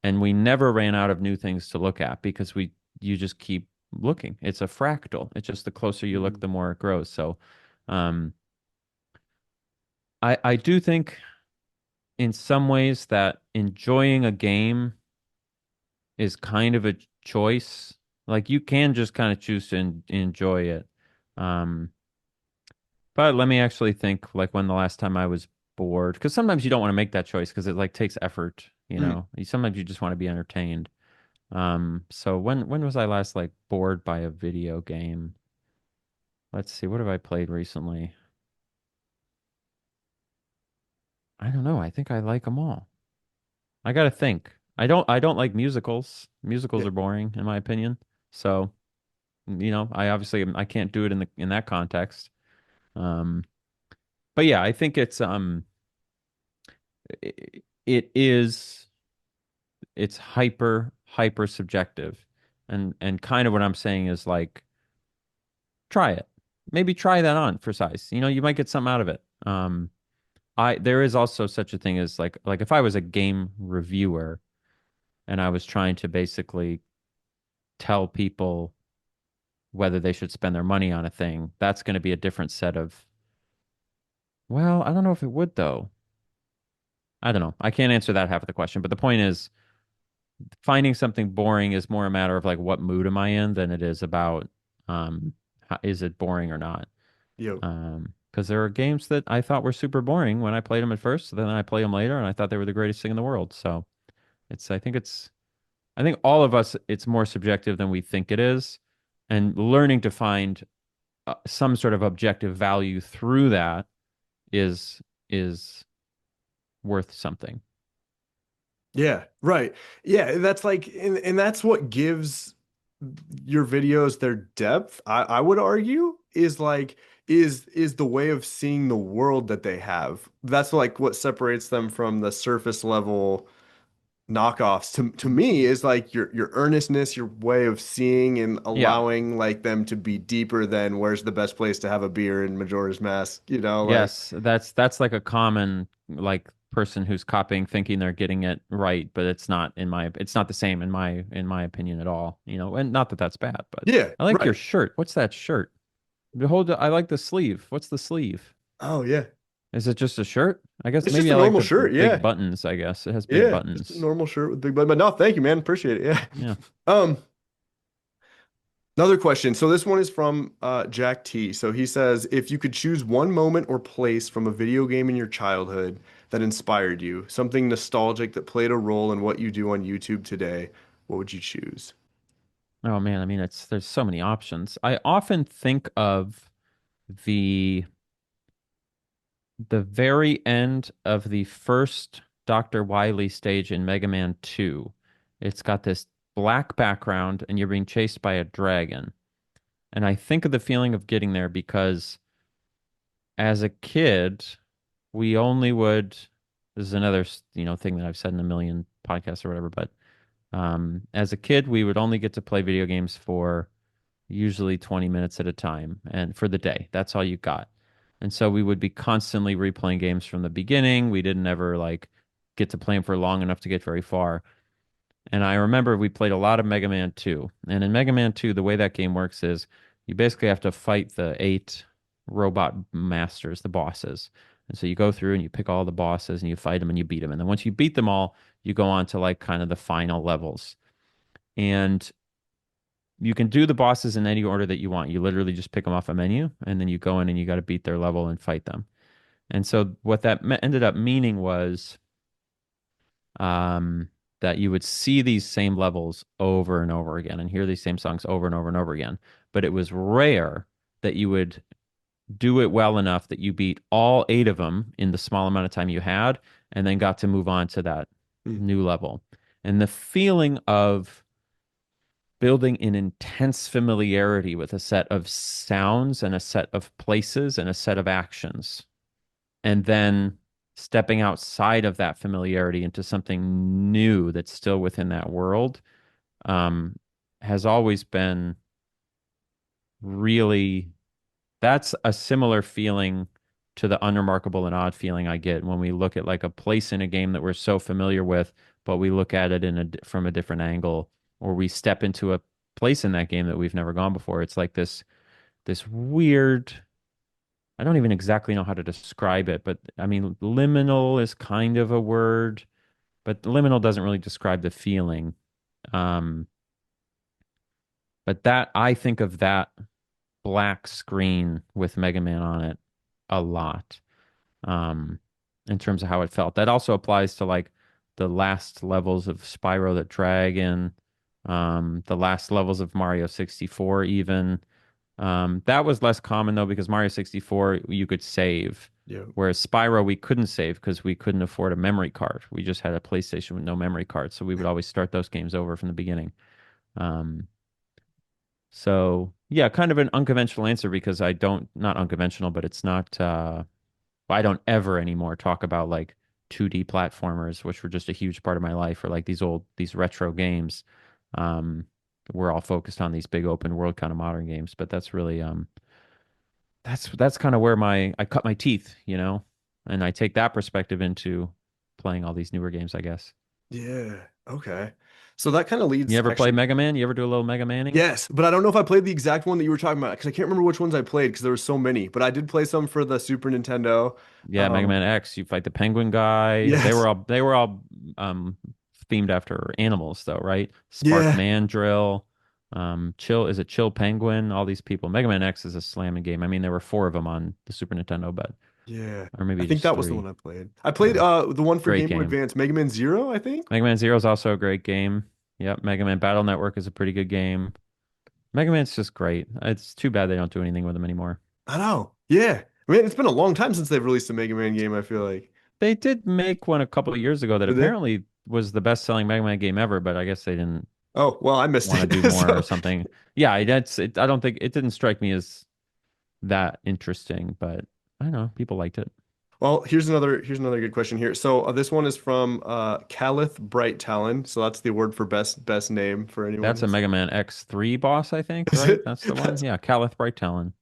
and we never ran out of new things to look at because you just keep looking. It's a fractal. It's just the closer you look, Mhm. the more it grows. So, um, I do think in some ways that enjoying a game is kind of a choice. Like you can just kind of choose to enjoy it. Um, but let me actually think like when the last time I was bored, because sometimes you don't want to make that choice because it like takes effort, you Mm. know. Sometimes you just want to be entertained. So when was I last like bored by a video game? Let's see, what have I played recently? I don't know. I think I like them all. I gotta think. I don't like musicals. Musicals Yeah. are boring in my opinion. So, I obviously I can't do it in that context. Um, but yeah, I think it is it's hyper subjective. And kind of what I'm saying is like try it. Maybe try that on for size. You might get something out of it. I there is also such a thing as like if I was a game reviewer and I was trying to basically tell people whether they should spend their money on a thing, that's going to be a different set of, well, I don't know if it would though. I don't know. I can't answer that half of the question, but the point is finding something boring is more a matter of like what mood am I in than it is about is it boring or not. Yo. Because there are games that I thought were super boring when I played them at first, then I play them later and I thought they were the greatest thing in the world. So it's I think all of us it's more subjective than we think it is, and learning to find some sort of objective value through that is worth something. Yeah, right. Yeah, that's like, and that's what gives your videos their depth. I would argue is like is the way of seeing the world that they have. That's like what separates them from the surface level knockoffs. To me, is like your earnestness, your way of seeing and Yeah. allowing like them to be deeper than where's the best place to have a beer in Majora's Mask. Like Yes, that's like a common like person who's copying thinking they're getting it right, but it's not the same in my opinion at all, and not that that's bad, but yeah, I like your right. shirt. What's that shirt? Behold, I like the sleeve. What's the sleeve? Oh yeah. Is it just a shirt? I guess It's maybe just I a like normal the shirt. big Yeah. buttons, I guess. It has big Yeah, just a buttons. normal shirt with big button. But no, thank you, man. Appreciate it. Yeah. Yeah. Um, Another question. So this one is from Jack T. So he says, if you could choose one moment or place from a video game in your childhood that inspired you, something nostalgic that played a role in what you do on YouTube today, what would you choose? Oh man, I mean there's so many options. I often think of the The very end of the first Dr. Wily stage in Mega Man 2, it's got this black background and you're being chased by a dragon. And I think of the feeling of getting there because as a kid, we only would, this is another, thing that I've said in a million podcasts or whatever, but as a kid, we would only get to play video games for usually 20 minutes at a time and for the day. That's all you got. And so we would be constantly replaying games from the beginning. We didn't ever like get to play them for long enough to get very far. And I remember we played a lot of Mega Man 2. And in Mega Man 2, the way that game works is you basically have to fight the 8 robot masters, the bosses. And so you go through and you pick all the bosses and you fight them and you beat them. And then once you beat them all, you go on to like kind of the final levels. And you can do the bosses in any order that you want. You literally just pick them off a menu and then you go in and you got to beat their level and fight them. And so what that ended up meaning was um, that you would see these same levels over and over again and hear these same songs over and over and over again. But it was rare that you would do it well enough that you beat all 8 of them in the small amount of time you had and then got to move on to that Mm. new level. And the feeling of building an intense familiarity with a set of sounds and a set of places and a set of actions, and then stepping outside of that familiarity into something new that's still within that world, um, has always been really, that's a similar feeling to the unremarkable and odd feeling I get when we look at like a place in a game that we're so familiar with, but we look at it from a different angle, or we step into a place in that game that we've never gone before. It's like this weird, I don't even exactly know how to describe it, but I mean, liminal is kind of a word, but liminal doesn't really describe the feeling. Um, but that I think of that black screen with Mega Man on it a lot, um, in terms of how it felt. That also applies to like the last levels of Spyro the Dragon, the last levels of Mario 64 even. That was less common though because Mario 64 you could save, Yeah. whereas Spyro we couldn't save because we couldn't afford a memory card. We just had a PlayStation with no memory card, so we would always start those games over from the beginning. Um, so yeah, kind of an unconventional answer because I don't, not unconventional, but it's not I don't ever anymore talk about like 2D platformers, which were just a huge part of my life, or like these retro games. Um, we're all focused on these big open world kind of modern games, but that's really that's kind of where I cut my teeth, and I take that perspective into playing all these newer games, I guess. Yeah. Okay. So that kind of You leads ever play actually. Mega Man? You ever do a little Mega Manning? Yes, but I don't know if I played the exact one that you were talking about because I can't remember which ones I played because there were so many. But I did play some for the Super Nintendo. Yeah, Mega Um, Man X. You fight the penguin guy. They yes. were all they were all um themed after animals though, right? Spark Yeah. Mandrill, Chill, is it Chill Penguin? All these people. Mega Man X is a slamming game. I mean, there were 4 of them on the Super Nintendo, but Yeah. or I maybe think just that was the one 3. I played. I played Yeah, the one for great Game Boy game. Advance, Mega Man Zero, I think. Mega Man Zero is also a great game. Yep, Mega Man Battle Network is a pretty good game. Mega Man's just great. It's too bad they don't do anything with them anymore. I know. Yeah. I mean, it's been a long time since they've released a Mega Man game, I feel like. They did make one a couple of years ago that Did they? apparently was the best-selling Mega Man game ever, but I guess they didn't Oh, well, I missed want to it. do more or So, something. Yeah, that's it. I don't think it didn't strike me as that interesting, but I don't know. People liked it. well, here's another good question here. So, this one is from Calith Bright Talon. So that's the word for best name for anyone That's a who's Mega Man X3 boss, I think, is right? it? That's the one. That's Yeah, Calith Bright Talon.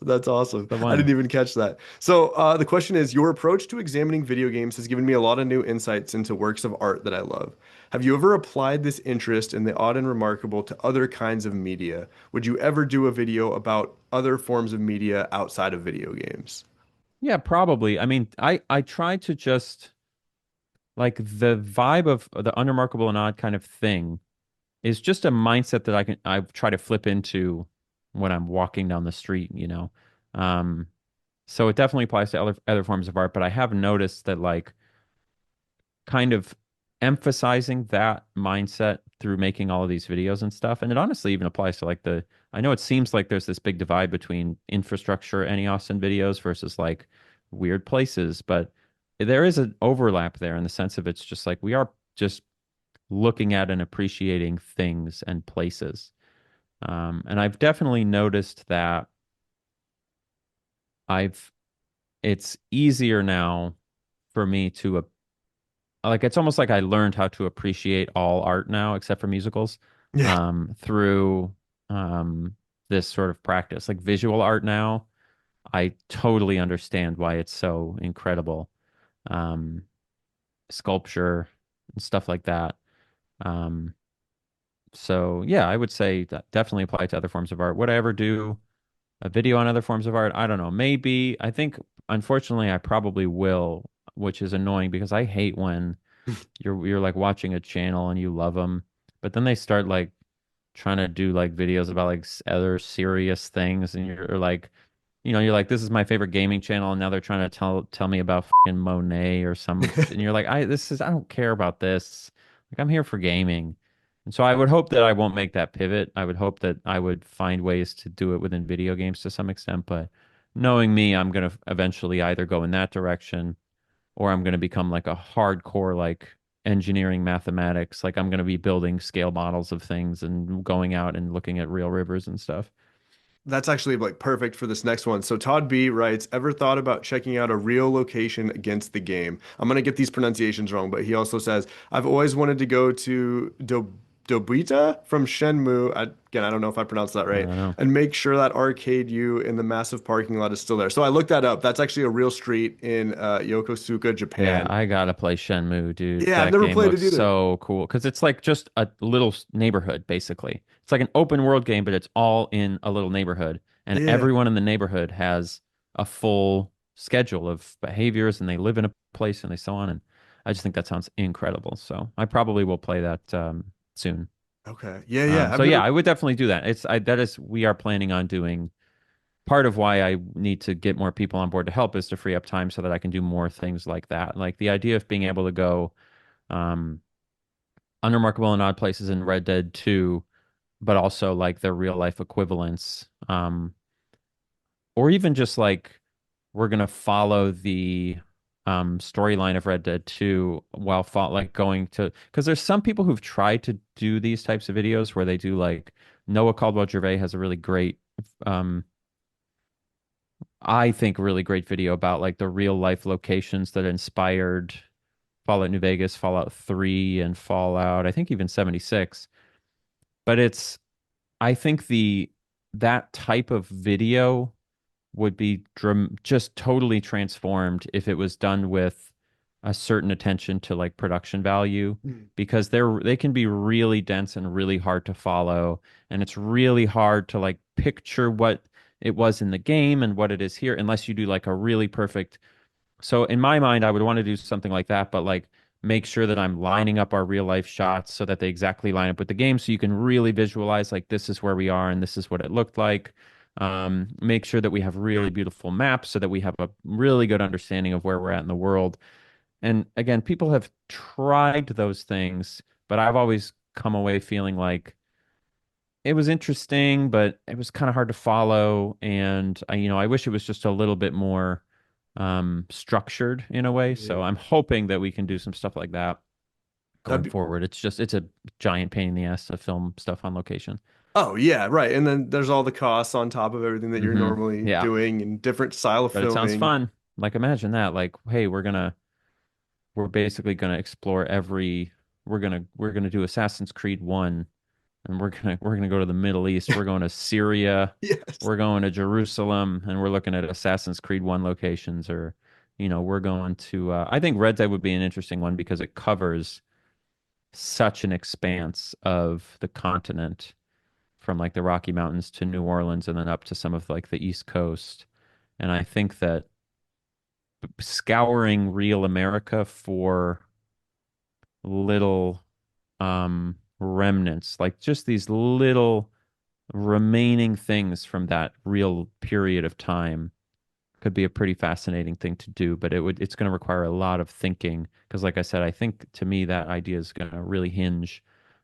that's awesome. The I didn't one. even catch that. So the question is, your approach to examining video games has given me a lot of new insights into works of art that I love. Have you ever applied this interest in the odd and remarkable to other kinds of media? Would you ever do a video about other forms of media outside of video games? Yeah, probably. I mean, I try to just like the vibe of the unremarkable and odd kind of thing is just a mindset that I try to flip into when I'm walking down the street. Um, so it definitely applies to other forms of art, but I have noticed that like kind of emphasizing that mindset through making all of these videos and stuff. And it honestly even applies to like I know it seems like there's this big divide between infrastructure and Austin videos versus like weird places, but there is an overlap there in the sense of it's just like we are just looking at and appreciating things and places. And I've definitely noticed that I've it's easier now for me to like it's almost like I learned how to appreciate all art now, except for musicals, Yeah. through um, this sort of practice. Like visual art now, I totally understand why it's so incredible. Um, Sculpture and stuff like that. Um, so yeah, I would say that definitely apply to other forms of art. Would I ever do a video on other forms of art? I don't know. Maybe. I think, unfortunately, I probably will, which is annoying because I hate when you're like watching a channel and you love them, but then they start like trying to do like videos about like other serious things, and you're like, you're like, this is my favorite gaming channel, and now they're trying to tell me about fucking Monet or some, and you're like, I don't care about this. Like I'm here for gaming. And so I would hope that I won't make that pivot. I would hope that I would find ways to do it within video games to some extent, but knowing me, I'm gonna eventually either go in that direction or I'm gonna become like a hardcore like engineering mathematics. Like I'm gonna be building scale models of things and going out and looking at real rivers and stuff. That's actually like perfect for this next one. So Todd B writes, ever thought about checking out a real location against the game? I'm gonna get these pronunciations wrong, but he also says, I've always wanted to go to Dobita from Shenmue. Again, I don't know if I pronounced that I right, don't know. and make sure that Arcade U in the massive parking lot is still there. So I looked that up. That's actually a real street in Yokosuka, Yeah, Japan. I gotta play Shenmue, dude. Yeah, I've That never game played looks it either. so cool because it's like just a little neighborhood, basically. It's like an open world game, but it's all in a little neighborhood, and Yeah. everyone in the neighborhood has a full schedule of behaviors, and they live in a place, and they so on. And I just think that sounds incredible. So I probably will play that soon. Okay. Yeah, yeah. I've So yeah, never. I would definitely do that. That is we are planning on doing part of why I need to get more people on board to help is to free up time so that I can do more things like that. Like the idea of being able to go um, unremarkable and odd places in Red Dead 2, but also like their real life equivalents, or even just like we're gonna follow the storyline of Red Dead 2 while like going to because there's some people who've tried to do these types of videos where they do like Noah Caldwell Gervais has a really great um I think really great video about like the real life locations that inspired Fallout New Vegas, Fallout 3 and Fallout, I think even 76. But I think that type of video would be just totally transformed if it was done with a certain attention to like production value Hmm. because they can be really dense and really hard to follow and it's really hard to like picture what it was in the game and what it is here unless you do like a really perfect so in my mind, I would want to do something like that, but like make sure that I'm lining up our real life shots so that they exactly line up with the game, so you can really visualize like this is where we are and this is what it looked like. Make sure that we have really beautiful maps so that we have a really good understanding of where we're at in the world. And again, people have tried those things, but I've always come away feeling like it was interesting, but it was kind of hard to follow. And I wish it was just a little bit more structured in a way. So Yeah. I'm hoping that we can do some stuff like that That'd going be. forward. It's a giant pain in the ass to film stuff on location. Oh yeah, right. And then there's all the costs on top of everything that you're normally Yeah, doing and different style of but it sounds filming. fun. Like imagine that. Like, hey, we're basically gonna explore we're gonna do Assassin's Creed 1 and we're gonna go to the Middle East. We're going to Syria, Yes. we're going to Jerusalem, and we're looking at Assassin's Creed 1 locations, or we're going to. I think Red Dead would be an interesting one because it covers such an expanse of the continent, from like the Rocky Mountains to New Orleans, and then up to some of like the East Coast. And I think that scouring real America for little remnants, like just these little remaining things from that real period of time could be a pretty fascinating thing to do, but it's going to require a lot of thinking because like I said, I think to me that idea is going to really hinge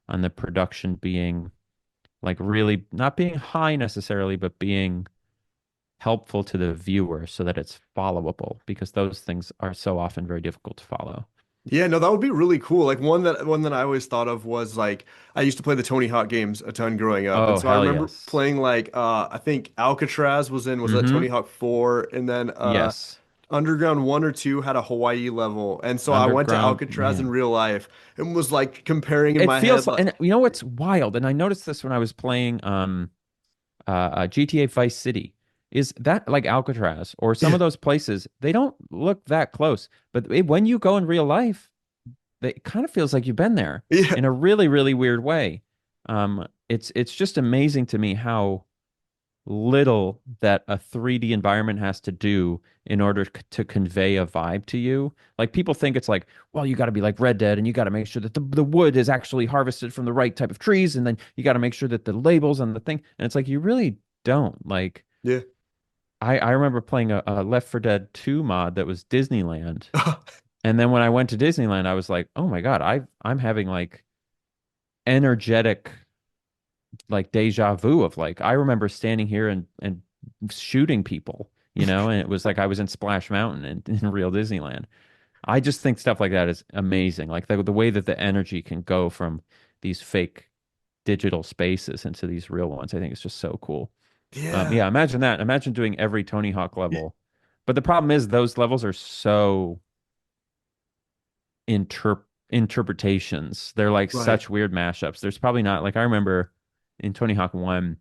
on the production being like really not being high necessarily, but being helpful to the viewer so that it's followable because those things are so often very difficult to follow. Yeah, no, that would be really cool. Like one that I always thought of was like I used to play the Tony Hawk games a ton growing up. And Oh, so I hell remember yes. playing like I think Alcatraz was that Tony Mm-hmm. Hawk 4, and then Yes. Underground 1 or 2 had a Hawaii level. And so I went to Underground, Alcatraz in man. real life and was like comparing in It my head feels like, like and you know what's wild? And I noticed this when I was playing GTA Vice City. Is that like Alcatraz or some yeah, of those places? They don't look that close, but when you go in real life, it kind of feels like you've been there yeah. in a really, really weird way. It's just amazing to me how little that a 3D environment has to do in order to convey a vibe to you. Like people think it's like, well, you got to be like Red Dead and you got to make sure that the wood is actually harvested from the right type of trees, and then you got to make sure that the labels and the thing, and it's like you really don't. Like Yeah. I remember playing a Left 4 Dead 2 mod that was Disneyland. And then when I went to Disneyland, I was like, oh my God, I'm having like energetic like deja vu of like I remember standing here and shooting people, and it was like I was in Splash Mountain in real Disneyland. I just think stuff like that is amazing. Like the way that the energy can go from these fake digital spaces into these real ones, I think it's just so cool. Yeah. Yeah, imagine that. Imagine doing every Tony Hawk level. But the problem is those levels are so interpretations. They're like Right. such weird mashups. There's probably not like I remember in Tony Hawk 1,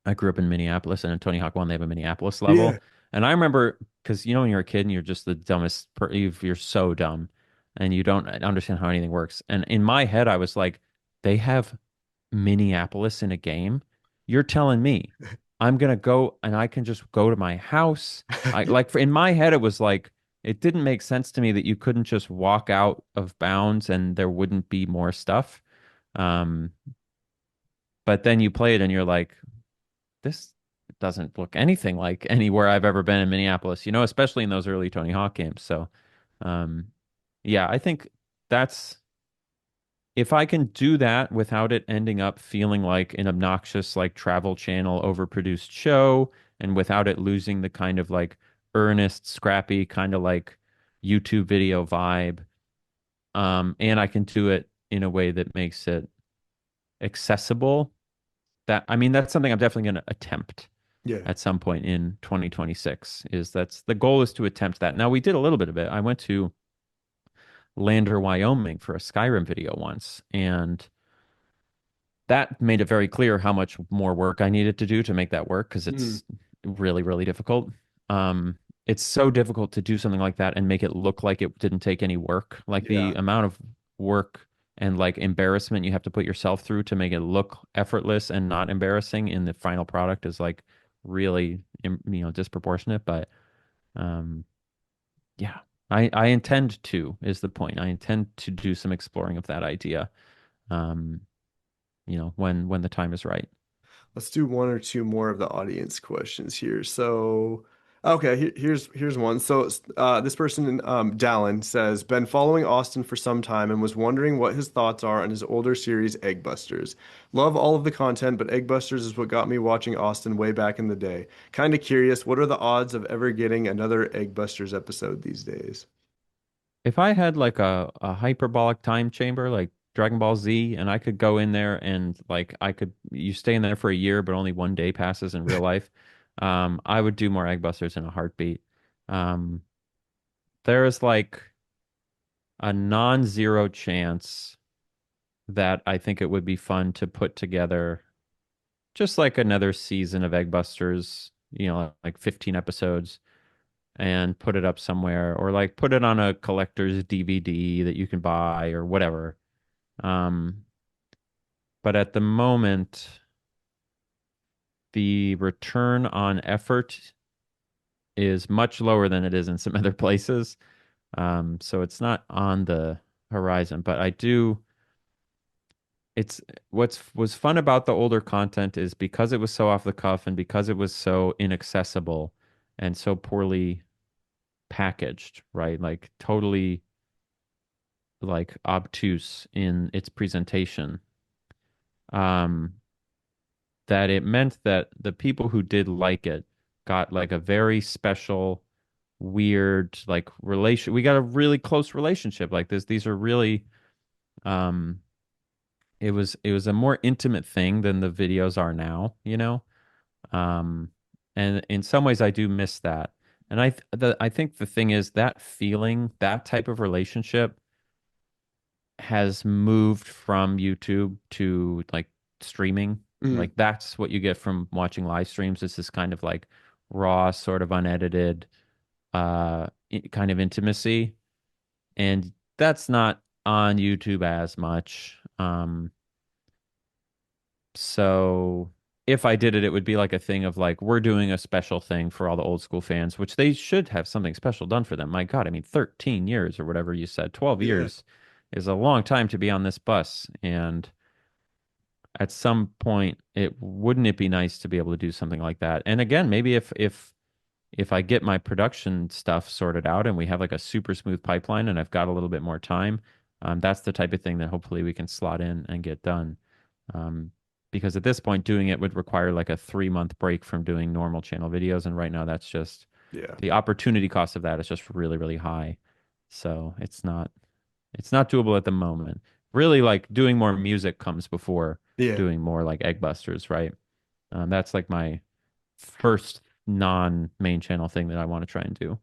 I grew up in Minneapolis, and in Tony Hawk 1, they have a Minneapolis Yeah. level. And I remember because when you're a kid and you're just the dumbest, you're so dumb and you don't understand how anything works. And in my head, I was like, they have Minneapolis in a game. You're telling me I'm gonna go and I can just go to my house. I like in my head, it was like it didn't make sense to me that you couldn't just walk out of bounds and there wouldn't be more stuff. Um, but then you play it and you're like, this doesn't look anything like anywhere I've ever been in Minneapolis, especially in those early Tony Hawk games. So, um, yeah, I think that's if I can do that without it ending up feeling like an obnoxious, like Travel Channel overproduced show, and without it losing the kind of like earnest, scrappy, kind of like YouTube video vibe. And I can do it in a way that makes it accessible. I mean, that's something I'm definitely going to attempt Yeah. at some point in 2026. That's the goal is to attempt that. Now we did a little bit of it. I went to Lander, Wyoming for a Skyrim video once, and that made it very clear how much more work I needed to do to make that work because Mm. it's really, really difficult. It's so difficult to do something like that and make it look like it didn't take any work. Like the Yeah. amount of work and like embarrassment you have to put yourself through to make it look effortless and not embarrassing in the final product is like really, disproportionate. But um, yeah, I intend to is the point. I intend to do some exploring of that idea. Um, when the time is right. Let's do one or two more of the audience questions here. So, okay, here's one. So, this person, Dallin, says, been following Austin for some time and was wondering what his thoughts are on his older series, Eggbusters. Love all of the content, but Eggbusters is what got me watching Austin way back in the day. Kind of curious, what are the odds of ever getting another Eggbusters episode these days? If I had like a hyperbolic time chamber like Dragon Ball Z and I could go in there and like you stay in there for a year but only one day passes in real life, I would do more Egg Busters in a heartbeat. Um, there is like a non-zero chance that I think it would be fun to put together just like another season of Egg Busters, like 15 episodes and put it up somewhere or like put it on a collector's DVD that you can buy or whatever. Um, but at the moment, the return on effort is much lower than it is in some other places. So it's not on the horizon, but I do. It's what's was fun about the older content is because it was so off the cuff and because it was so inaccessible and so poorly packaged, right? Like totally like obtuse in its presentation. Um, that it meant that the people who did like it got like a very special, weird like relation. We got a really close relationship like this. These are really um it was a more intimate thing than the videos are now, you know? Um and in some ways I do miss that. And I think the thing is that feeling, that type of relationship has moved from YouTube to like streaming. Mm, Like that's what you get from watching live streams. It's this kind of like raw, sort of unedited kind of intimacy. And that's not on YouTube as much. So if I did it, it would be like a thing of like, we're doing a special thing for all the old school fans, which they should have something special done for them. My God, I mean, 13 years or whatever you said, 12 yeah. years is a long time to be on this bus. And at some point, it wouldn't it be nice to be able to do something like that? And again, maybe if I get my production stuff sorted out and we have like a super smooth pipeline and I've got a little bit more time, that's the type of thing that hopefully we can slot in and get done. Um, because at this point, doing it would require like a 3 month break from doing normal channel videos. And right now, that's just Yeah. the opportunity cost of that is just really, really high. So it's not doable at the moment. Really, like doing more music comes before Yeah. doing more like Eggbusters, right? That's like my first non-main channel thing that I want to try and do.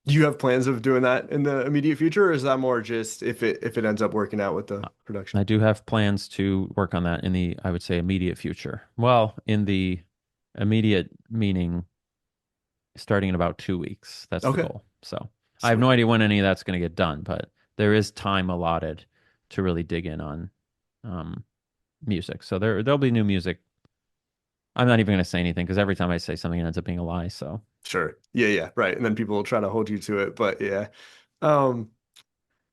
Do you have plans of doing that in the immediate future, or is that more just if it ends up working out with the production? I do have plans to work on that in the, I would say, immediate future. Well, in the immediate meaning, starting in about 2 weeks. That's the Okay. goal. So I have no Sweet. idea when any of that's going to get done, but there is time allotted to really dig in on um, music. So there'll be new music. I'm not even going to say anything because every time I say something, it ends up being a lie. So, Sure. Yeah, yeah, right. And then people will try to hold you to it, but yeah. Um,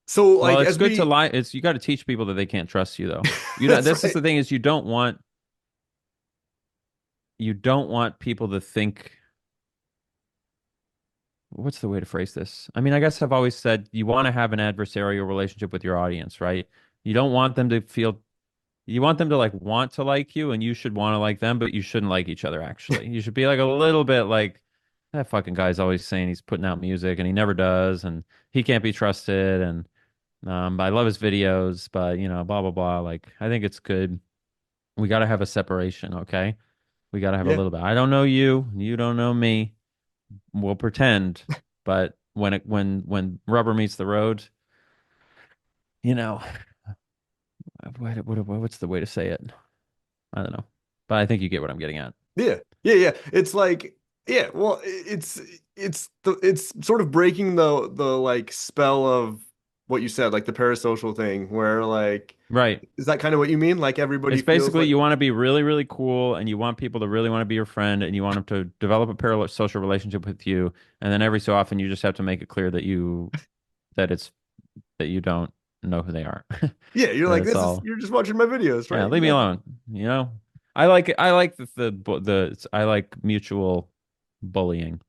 so well, like it's as good to we lie. It's you got to teach people that they can't trust you, though. You know, that's this is right. the thing is you don't want people to think what's the way to phrase this? I mean, I guess I've always said you want to have an adversarial relationship with your audience, right? You don't want them to feel, you want them to like want to like you and you should want to like them, but you shouldn't like each other actually. You should be like a little bit like that fucking guy's always saying he's putting out music and he never does and he can't be trusted and I love his videos, but you know, blah blah blah. Like I think it's good. We got to have a separation, okay? We got to have a Yeah. little bit. I don't know you, you don't know me. We'll pretend, but when rubber meets the road, you know, what's the way to say it? I don't know, but I think you get what I'm getting at. Yeah. Yeah, yeah. It's like yeah, well, it's sort of breaking the like spell of what you said, like the parasocial thing where like Right. is that kind of what you mean? Like everybody It's feels basically like you want to be really, really cool and you want people to really want to be your friend and you want them to develop a parallel social relationship with you. And then every so often you just have to make it clear that it's that you don't know who they are. yeah, you're That like it's this is all you're just watching my videos, yeah, right? leave me Exactly. alone. You know, I like it. I like the I like mutual bullying.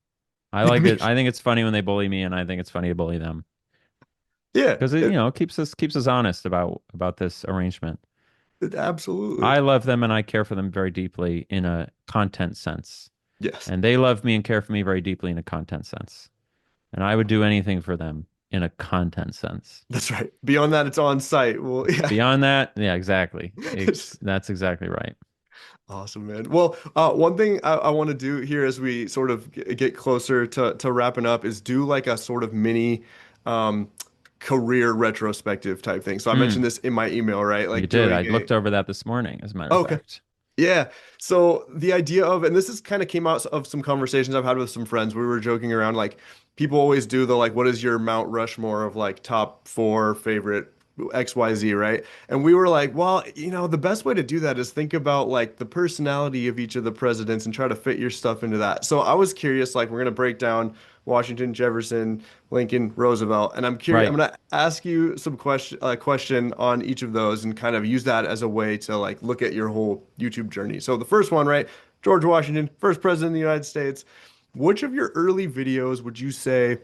I like it. I think it's funny when they bully me, and I think it's funny to bully them Yeah, because it you know keeps us honest about this arrangement. absolutely. I love them and I care for them very deeply in a content sense, Yes. and they love me and care for me very deeply in a content sense. And I would do anything for them in a content sense. That's right. Beyond that, it's on site. Well, yeah. Beyond that, yeah, exactly. That's exactly right. Awesome, man. Well, one thing I want to do here as we sort of get closer to wrapping up is do like a sort of mini um, career retrospective type thing. So I mentioned Mm, this in my email, right? you Like did. I doing a looked over that this morning, as a matter of okay. fact. Yeah. So the idea of, and this is kind of came out of some conversations I've had with some friends. We were joking around, like people always do the like, what is your Mount Rushmore of like top four favorite XYZ, right? And we were like, well, the best way to do that is think about like the personality of each of the presidents and try to fit your stuff into that. So I was curious, like we're gonna break down Washington, Jefferson, Lincoln, Roosevelt, and I'm curious. I'm Right. gonna ask you some question on each of those and kind of use that as a way to like look at your whole YouTube journey. So the first one, right? George Washington, first president of the United States. Which of your early videos would you say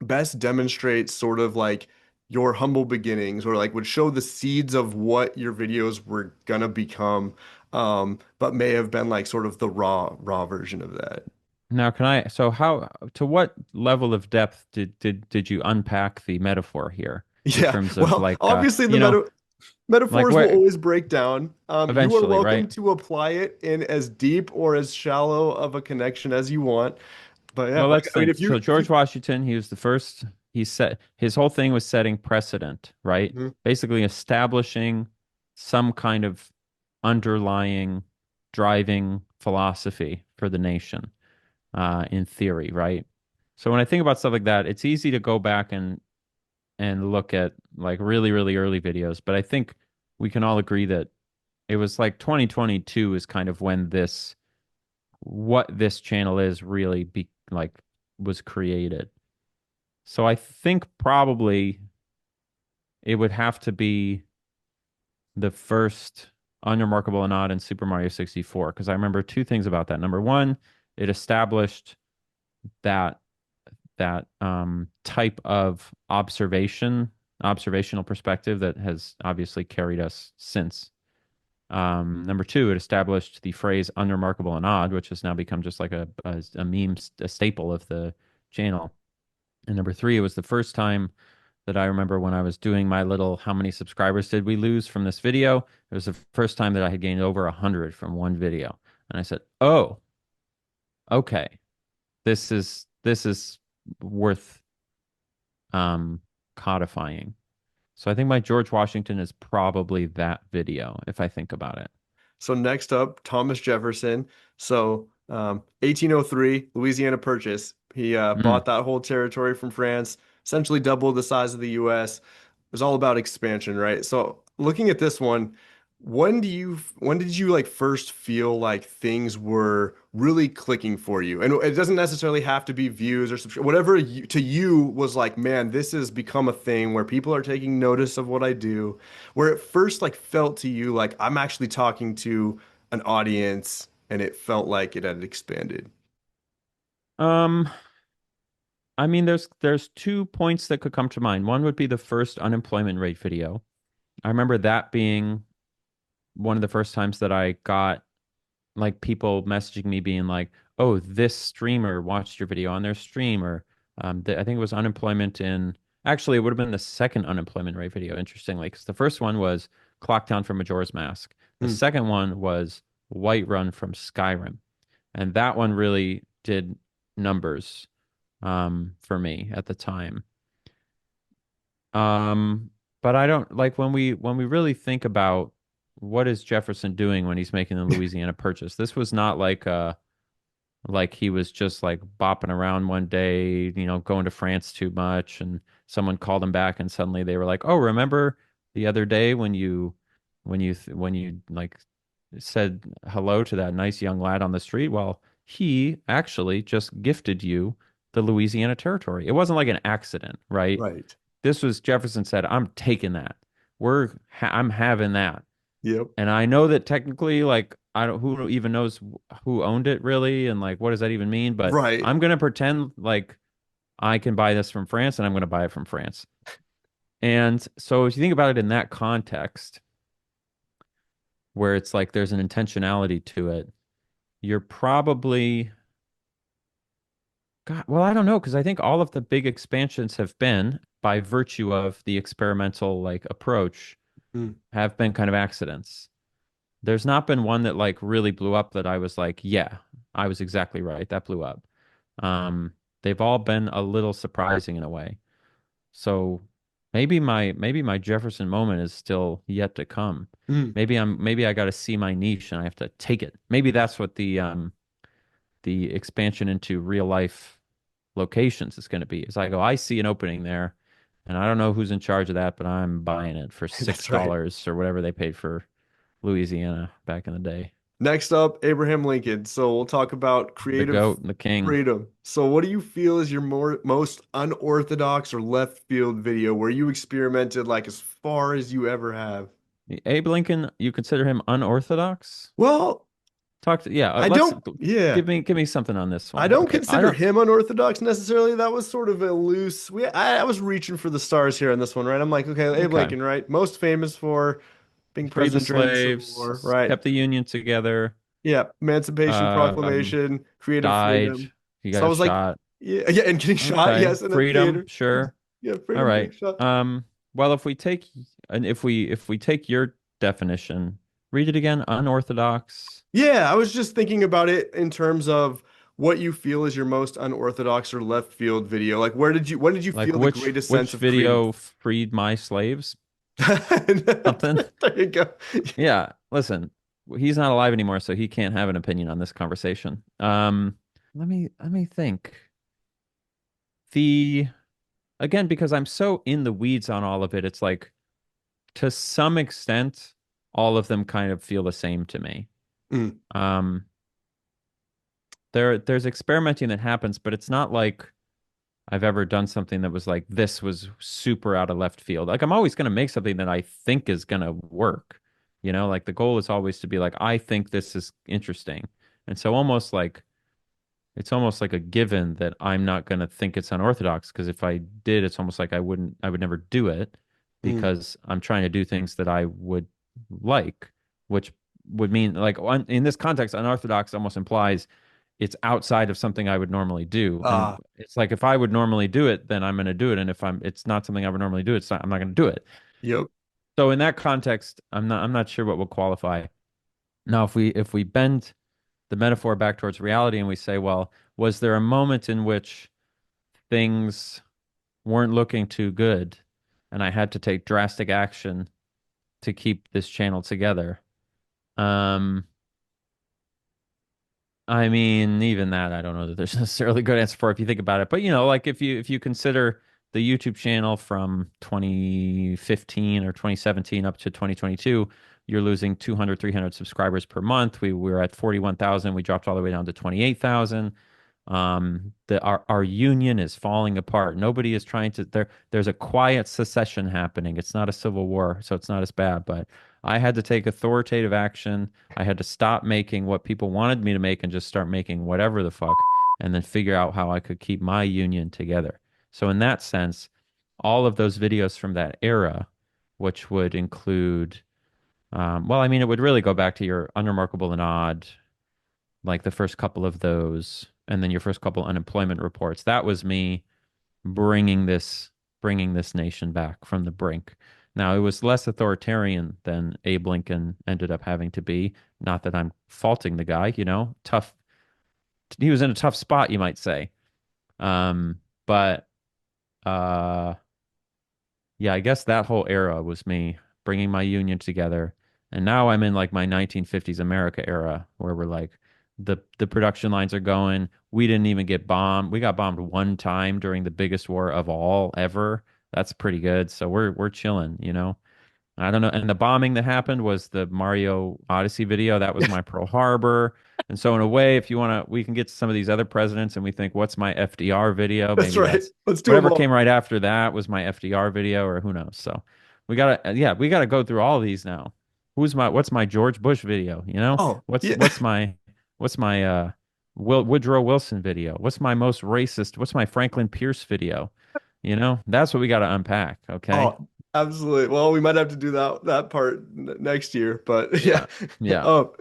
best demonstrates sort of like your humble beginnings or like would show the seeds of what your videos were gonna become, but may have been like sort of the raw version of that? Now, can I, so how, to what level of depth did you unpack the metaphor here in Yeah. terms of Well, like, obviously the like metaphors will where always break down. You are eventually, welcome right? to apply it in as deep or as shallow of a connection as you want. But yeah, Well, like let's I mean, think. So George Washington, he was the first, he set, his whole thing was setting precedent, right? Mhm. Basically establishing some kind of underlying driving philosophy for the nation, in theory, right? So when I think about stuff like that, it's easy to go back and look at like really, really early videos, but I think we can all agree that it was like 2022 is kind of when this what this channel is really be like was created. So I think probably it would have to be the first Unremarkable and Odd in Super Mario 64 because I remember two things about that. Number one, it established that type of observational perspective that has obviously carried us since. Number two, it established the phrase unremarkable and odd, which has now become just like a meme, a staple of the channel. And number three, it was the first time that I remember when I was doing my little how many subscribers did we lose from this video? It was the first time that I had gained over 100 from one video. And I said, oh, okay, this is worth um codifying. So I think my George Washington is probably that video if I think about it. So next up, Thomas Jefferson. So 1803, Louisiana Purchase. He Mm. bought that whole territory from France, essentially doubled the size of the U.S. It was all about expansion, right? So looking at this one, when did you like first feel like things were really clicking for you? And it doesn't necessarily have to be views or whatever to you was like, man, this has become a thing where people are taking notice of what I do where it first like felt to you like I'm actually talking to an audience and it felt like it had expanded. Um, I mean, there's 2 points that could come to mind. One would be the first unemployment rate video. I remember that being one of the first times that I got like people messaging me being like, "Oh, this streamer watched your video on their stream," or I think it was unemployment in. Actually, it would have been the second unemployment rate video. Interestingly, because the first one was Clocktown from Majora's Mask. The Hmm. second one was Whiterun from Skyrim, and that one really did numbers for me at the time. Um, but I don't like when we really think about what is Jefferson doing when he's making the Louisiana Purchase. This was not like he was just like bopping around one day, going to France too much, and someone called him back, and suddenly they were like, "Oh, remember the other day when you like said hello to that nice young lad on the street? Well, he actually just gifted you the Louisiana Territory. It wasn't like an accident, right? Right. This was Jefferson said, I'm taking that. I'm having that. Yep. And I know that technically, like, I don't, who even knows who owned it really, and like, what does that even mean? But Right. I'm gonna pretend like I can buy this from France, and I'm gonna buy it from France. And so, if you think about it in that context, where it's like there's an intentionality to it, you're probably, God, well, I don't know, because I think all of the big expansions have been by virtue of the experimental like approach Hmm. have been kind of accidents. There's not been one that like really blew up that I was like, yeah, I was exactly right. That blew up. Um, they've all been a little surprising in a way. So maybe my Jefferson moment is still yet to come. Hmm. Maybe I got to see my niche and I have to take it. Maybe that's what the expansion into real life locations is going to be. Is I go, I see an opening there, and I don't know who's in charge of that, but I'm buying it for six That's right. dollars or whatever they paid for Louisiana back in the day. Next up, Abraham Lincoln. So we'll talk about The creative goat, the king. freedom. So what do you feel is your most unorthodox or left field video where you experimented like as far as you ever have? Abe Lincoln, you consider him unorthodox? Well, Talk to yeah. I Let's don't, yeah. give me something on this I one. don't Okay, I consider don't. him unorthodox necessarily. That was sort of a loose. I was reaching for the stars here on this one, right? I'm like, okay, Abe Okay, Lincoln, right? Most famous for being freed the president during the Civil War, slaves, right? kept the Union together. Yeah, Emancipation Um, Proclamation, creative died freedom. He So I got was like, shot. yeah, yeah, and getting shot, Okay. yes, in a Freedom, theater. sure. Yeah, All freedom getting right. shot. Well, if we take and if we take your definition, read it again, unorthodox, Yeah, I was just thinking about it in terms of what you feel is your most unorthodox or left field video. Like, when did you like feel the greatest sense which of creative? video freed my slaves? Something? There you go. Yeah, listen, he's not alive anymore, so he can't have an opinion on this conversation. Let me think. The Again, because I'm so in the weeds on all of it, it's like to some extent, all of them kind of feel the same to me. Mm, Um, there's experimenting that happens, but it's not like I've ever done something that was like this was super out of left field. Like I'm always going to make something that I think is going to work. Like the goal is always to be like I think this is interesting. And so it's almost like a given that I'm not going to think it's unorthodox because if I did, it's almost like I would never do it mm. because I'm trying to do things that I would like, which would mean like in this context, unorthodox almost implies it's outside of something I would normally do. And Ah, it's like if I would normally do it, then I'm going to do it. And if it's not something I would normally do, I'm not going to do it. yep. So in that context, I'm not sure what will qualify. Now, if we bend the metaphor back towards reality and we say, well, was there a moment in which things weren't looking too good and I had to take drastic action to keep this channel together? Um, I mean, even that, I don't know that there's necessarily a good answer for if you think about it. But like if you consider the YouTube channel from 2015 or 2017 up to 2022, you're losing 200, 300 subscribers per month. We were at 41,000. We dropped all the way down to 28,000. Our union is falling apart. Nobody is trying to there's a quiet secession happening. It's not a civil war, so it's not as bad, but I had to take authoritative action. I had to stop making what people wanted me to make and just start making whatever the fuck and then figure out how I could keep my union together. So in that sense, all of those videos from that era, which would include well, I mean, it would really go back to your Unremarkable and Odd, like the first couple of those, and then your first couple unemployment reports. That was me bringing this bringing this nation back from the brink. Now, it was less authoritarian than Abe Lincoln ended up having to be. Not that I'm faulting the guy, tough. He was in a tough spot, you might say. But uh, yeah, I guess that whole era was me bringing my union together. And now I'm in like my 1950s America era where we're like the production lines are going. We didn't even get bombed. We got bombed one time during the biggest war of all ever. That's pretty good. So we're chilling. I don't know. And the bombing that happened was the Mario Odyssey video. That was my Pearl Harbor. And so in a way, if you want to, we can get to some of these other presidents and we think, what's my FDR video? That's Maybe right. that's Let's do them whatever all. came right after that was my FDR video, or who knows. So we gotta go through all these now. What's my George Bush video? Oh, What's yeah. what's my what's my Woodrow Wilson video? What's my most racist? What's my Franklin Pierce video? That's what we got to unpack. Okay. Oh, absolutely. Well, we might have to do that part next year, but yeah. Yeah. Yeah. Oh,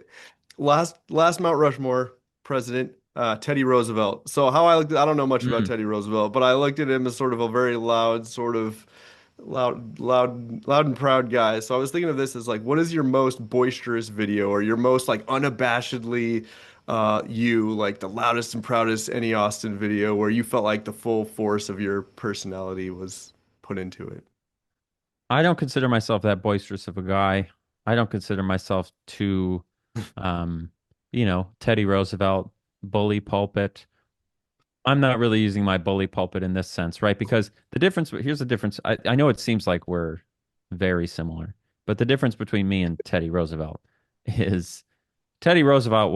last Mount Rushmore president, Teddy Roosevelt. So how I don't know much about Mm. Teddy Roosevelt, but I looked at him as sort of a very loud, sort of loud and proud guy. So I was thinking of this as like, what is your most boisterous video or your most like unabashedly you, like the loudest and proudest Any Austin video where you felt like the full force of your personality was put into it? I don't consider myself that boisterous of a guy. I don't consider myself too, um, Teddy Roosevelt, bully pulpit. I'm not really using my bully pulpit in this sense, right? Because here's the difference. I know it seems like we're very similar, but the difference between me and Teddy Roosevelt is Teddy Roosevelt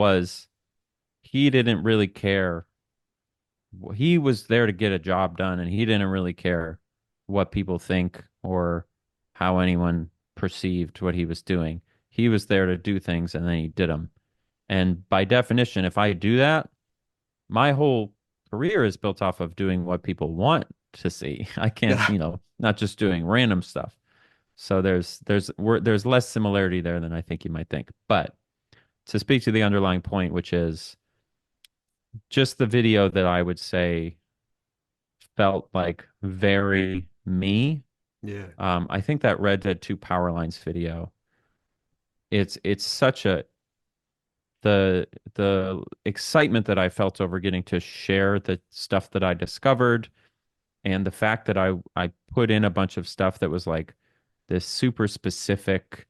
he didn't really care. He was there to get a job done, and he didn't really care what people think or how anyone perceived what he was doing. He was there to do things, and then he did them. And by definition, if I do that, my whole career is built off of doing what people want to see. I can't, Yeah. not just doing random stuff. So there's less similarity there than I think you might think. But to speak to the underlying point, which is just the video that I would say felt like very me. Yeah. I think that Red Dead 2 Power Lines video, it's such a the excitement that I felt over getting to share the stuff that I discovered and the fact that I put in a bunch of stuff that was like this super specific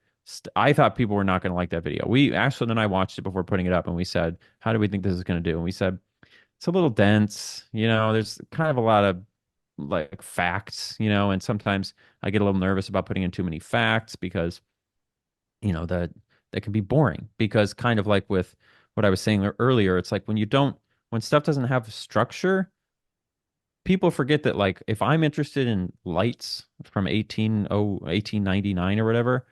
I thought people were not going to like that video. We Ashlyn and I watched it before putting it up and we said, "How do we think this is going to do?" And we said, "It's a little dense, you know, there's kind of a lot of like facts, you know, and sometimes I get a little nervous about putting in too many facts because that can be boring because kind of like with what I was saying earlier, it's like when stuff doesn't have structure, people forget that like if I'm interested in lights from 1899 or whatever,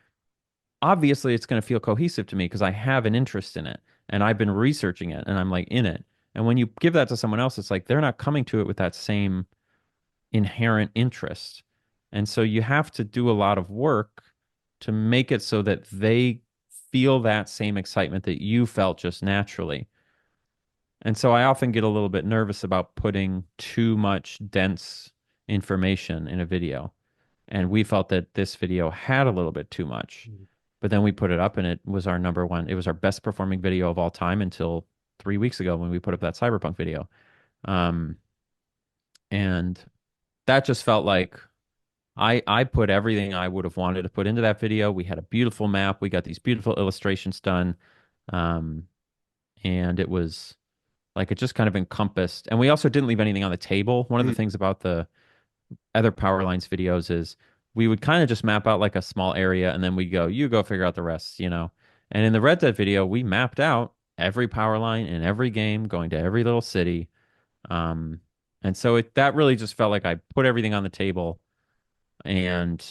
obviously it's going to feel cohesive to me because I have an interest in it and I've been researching it and I'm like in it. And when you give that to someone else, it's like they're not coming to it with that same inherent interest. And so you have to do a lot of work to make it so that they feel that same excitement that you felt just naturally. And so I often get a little bit nervous about putting too much dense information in a video. And we felt that this video had a little bit too much. But then we put it up and it was our number one. It was our best performing video of all time until 3 weeks ago when we put up that Cyberpunk video. Um, and that just felt like I put everything I would have wanted to put into that video. We had a beautiful map. We got these beautiful illustrations done. Um, and it was like it just kind of encompassed. And we also didn't leave anything on the table. One of the Mhm. things about the other Power Lines videos is we would kind of just map out like a small area and then we'd go, you go figure out the rest, you know. And in the Red Dead video, we mapped out every power line in every game, going to every little city. Um, and so that really just felt like I put everything on the table and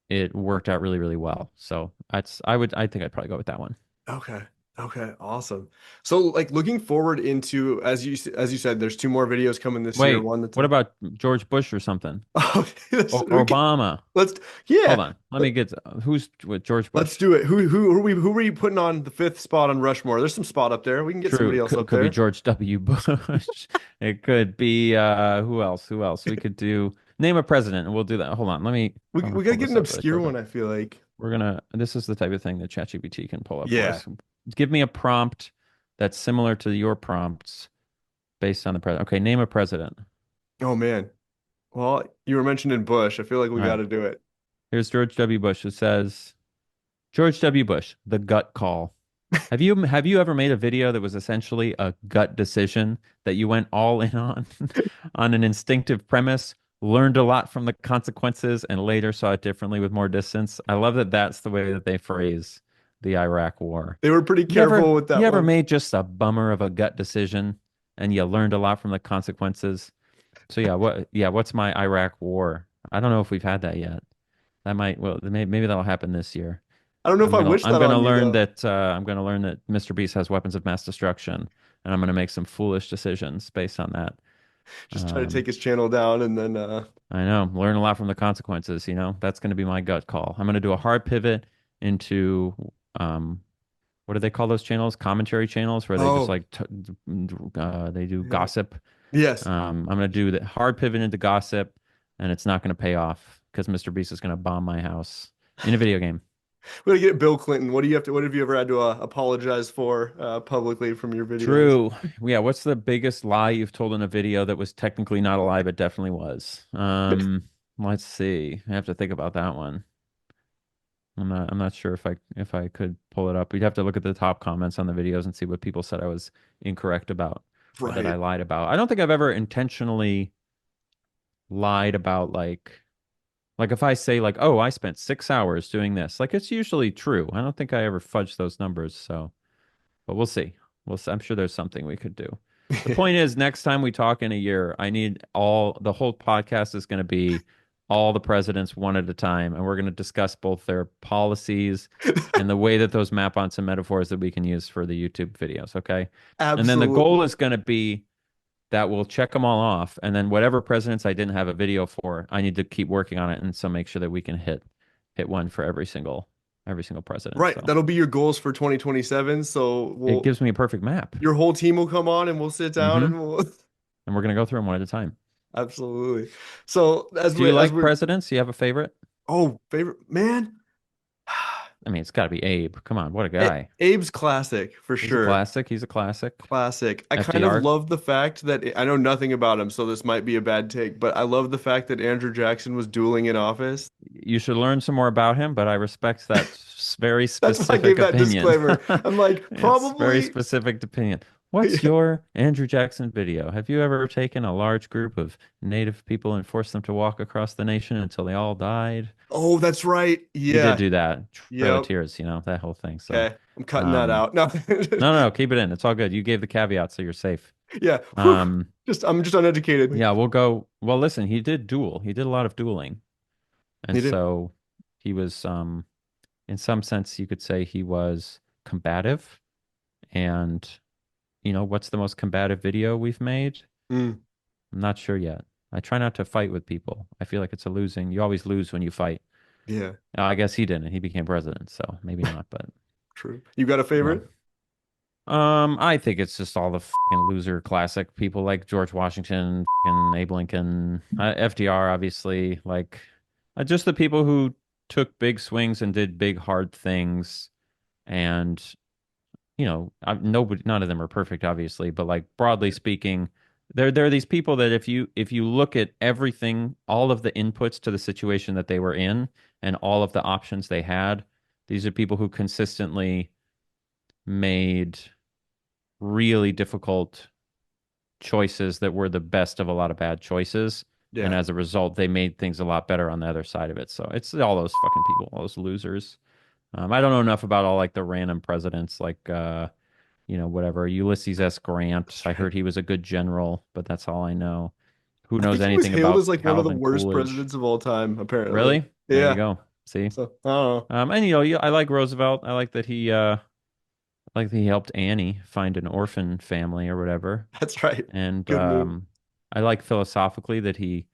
it worked out really, really well. So I think I'd probably go with that one. Okay. Okay. Awesome. So like looking forward into as you said, there's two more videos coming this year. Wait, One that's what about George Bush or something? oh, Or Obama? let's Hold yeah. on, let me get who's with George Let's Bush. do it. Who are we putting on the fifth spot on Rushmore? There's some spot up there. We can get somebody True, else up could be there. George W. Bush. It could be who else? Who else? We could do name a president, and we'll do that. Hold on, I'm gonna We gotta pull get this an up really obscure quickly. one, I feel like. This is the type of thing that ChatGPT can pull up for Yeah. us. Give me a prompt that's similar to your prompts based on the president. Okay, name a president. Oh man. Well, you were mentioning Bush. I feel like we All right, gotta do it. here's George W. Bush. It says George W. Bush, the gut call. Have you ever made a video that was essentially a gut decision that you went all in on on an instinctive premise, learned a lot from the consequences, and later saw it differently with more distance? I love that that's the way that they phrase the Iraq War. They were pretty You ever careful with you that ever one. made just a bummer of a gut decision and you learned a lot from the consequences? So what's my Iraq War? I don't know if we've had that yet. That might well maybe that'll happen this year. I don't know if I wish I'm that gonna on you learn though. that Mr. Beast has weapons of mass destruction, and I'm gonna make some foolish decisions based on that. Just try to take Um, his channel down and then I know, learn a lot from the consequences. You know, that's gonna be my gut call. I'm gonna do a hard pivot into um, what do they call those channels? Commentary channels where they just oh like they do yeah. gossip. Yes. I'm gonna do the hard pivot into gossip, and it's not gonna pay off because Mr. Beast is gonna bomb my house in a video game. We gotta get Bill Clinton. What have you ever had to apologize for publicly from your videos? True. Yeah, what's the biggest lie you've told in a video that was technically not a lie but definitely was? Let's see. I have to think about that one. I'm not sure if I could pull it up. We'd have to look at the top comments on the videos and see what people said I was incorrect about or that I Right. lied about. I don't think I've ever intentionally lied about like if I say like, "Oh, I spent 6 hours doing this." Like it's usually true. I don't think I ever fudge those numbers, so but we'll see. We'll see. I'm sure there's something we could do. The point is, next time we talk in a year, I need the whole podcast is going to be all the presidents one at a time, and we're going to discuss both their policies and the way that those map onto metaphors that we can use for the YouTube videos. Okay. And then the goal Absolutely. is going to be that we'll check them all off. And then whatever presidents I didn't have a video for, I need to keep working on it. And so make sure that we can hit one for every single. every single president. Right. So That'll be your goals for 2027. So it we'll gives me a perfect map. your whole team will come on and we'll sit down Hmm. and we'll And we're gonna go through them one at a time. absolutely. So Do you as like we're presidents? Do you have a favorite? oh, favorite man. I mean, it's got to be Abe. Come on, what a guy. Abe's classic for He's a sure. classic. He's a classic. Classic. I kind of FDR. love the fact that I know nothing about him, so this might be a bad take, but I love the fact that Andrew Jackson was dueling in office. You should learn some more about him, but I respect that very That's why I specific gave that opinion. disclaimer. I'm like, It's very probably, specific opinion. What's yeah. your Andrew Jackson video? Have you ever taken a large group of native people and forced them to walk across the nation until they all died? Oh, that's right. He did Yeah. do that. Trail of Yep. Tears, that whole thing. So, Okay. I'm cutting that um, out. No. no, keep it in. It's all good. You gave the caveat, so you're safe. Yeah. Whew. Um, I'm just uneducated. yeah, we'll go. Well, listen, he did duel. He did a lot of dueling. And You did. so he was, in some sense, you could say he was combative. And, what's the most combative video we've made? Mm, I'm not sure yet. I try not to fight with people. I feel like it's a losing. You always lose when you fight. yeah. I guess he didn't. He became president, so maybe not, but True. You got a well. favorite? I think it's just all the fucking loser classic people like George Washington, fucking Abe Lincoln, FDR, obviously, like just the people who took big swings and did big hard things. And nobody, none of them are perfect, obviously, but like broadly speaking, there are these people that if you look at everything, all of the inputs to the situation that they were in, and all of the options they had, these are people who consistently made really difficult choices that were the best of a lot of bad choices. And Yeah. as a result, they made things a lot better on the other side of it. So it's all those fucking people, all those losers. I don't know enough about all like the random presidents, like whatever. Ulysses S. Grant. That's I right. heard he was a good general, but that's all I know. Who I knows think he was anything hailed as about like one of the Calvin worst Coolidge? presidents of all time, apparently. Really? There you Yeah. go. See? So, I don't know. And I like Roosevelt. I like that he helped Annie find an orphan family or whatever. That's right. And Good move. I like philosophically that he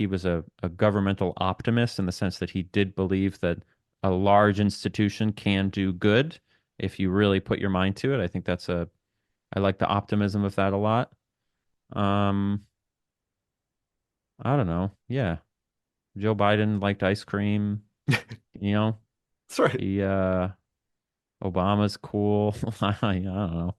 was a governmental optimist in the sense that he did believe that a large institution can do good if you really put your mind to it. I think I like the optimism of that a lot. Um, I don't know. Yeah. Joe Biden liked ice cream. You know, That's right. he Obama's cool. I don't know.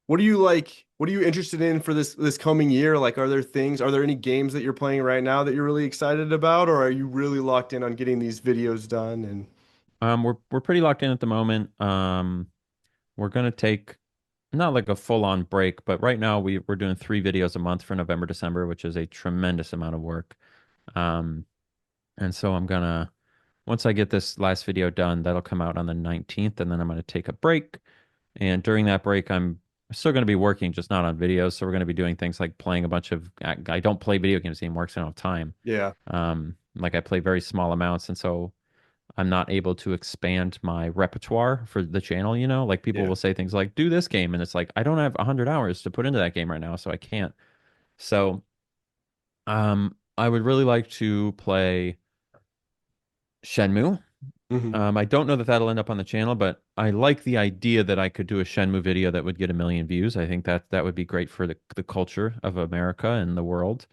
What do you like? What are you interested in for this coming year? Like, are there any games that you're playing right now that you're really excited about, or are you really locked in on getting these videos done? And We're pretty locked in at the moment. We're gonna take not like a full-on break, but right now we're doing 3 videos a month for November, December, which is a tremendous amount of work. Um, and so I'm gonna once I get this last video done, that'll come out on the 19th, and then I'm gonna take a break. And during that break, I'm still gonna be working, just not on videos. So we're gonna be doing things like playing a bunch of. I don't play video games anymore because I don't have time. yeah, Like I play very small amounts, and so I'm not able to expand my repertoire for the channel, Like people yeah. will say things like, do this game. And it's like, I don't have 100 hours to put into that game right now, so I can't. So, I would really like to play Shenmue. Hmm. I don't know that that'll end up on the channel, but I like the idea that I could do a Shenmue video that would get 1 million views. I think that would be great for the culture of America and the world.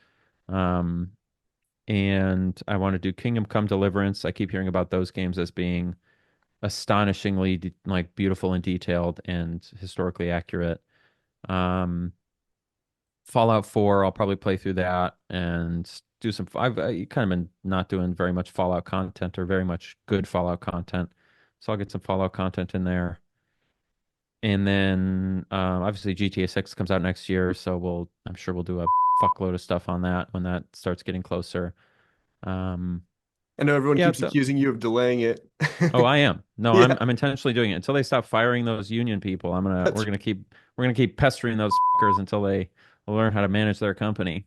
Um, and I want to do Kingdom Come Deliverance. I keep hearing about those games as being astonishingly like beautiful and detailed and historically accurate. Um, Fallout 4, I'll probably play through that and do some. I kind of been not doing very much Fallout content or very much good Fallout content, so I'll get some Fallout content in there. And then obviously GTA 6 comes out next year, so I'm sure we'll do a fuckload of stuff on that when that starts getting closer. Um, I know everyone yeah, keeps accusing you of delaying it. oh, I am. No, I'm Yeah, I'm intentionally doing it until they stop firing those union people. that's We're gonna keep pestering those fuckers until they learn how to manage their company.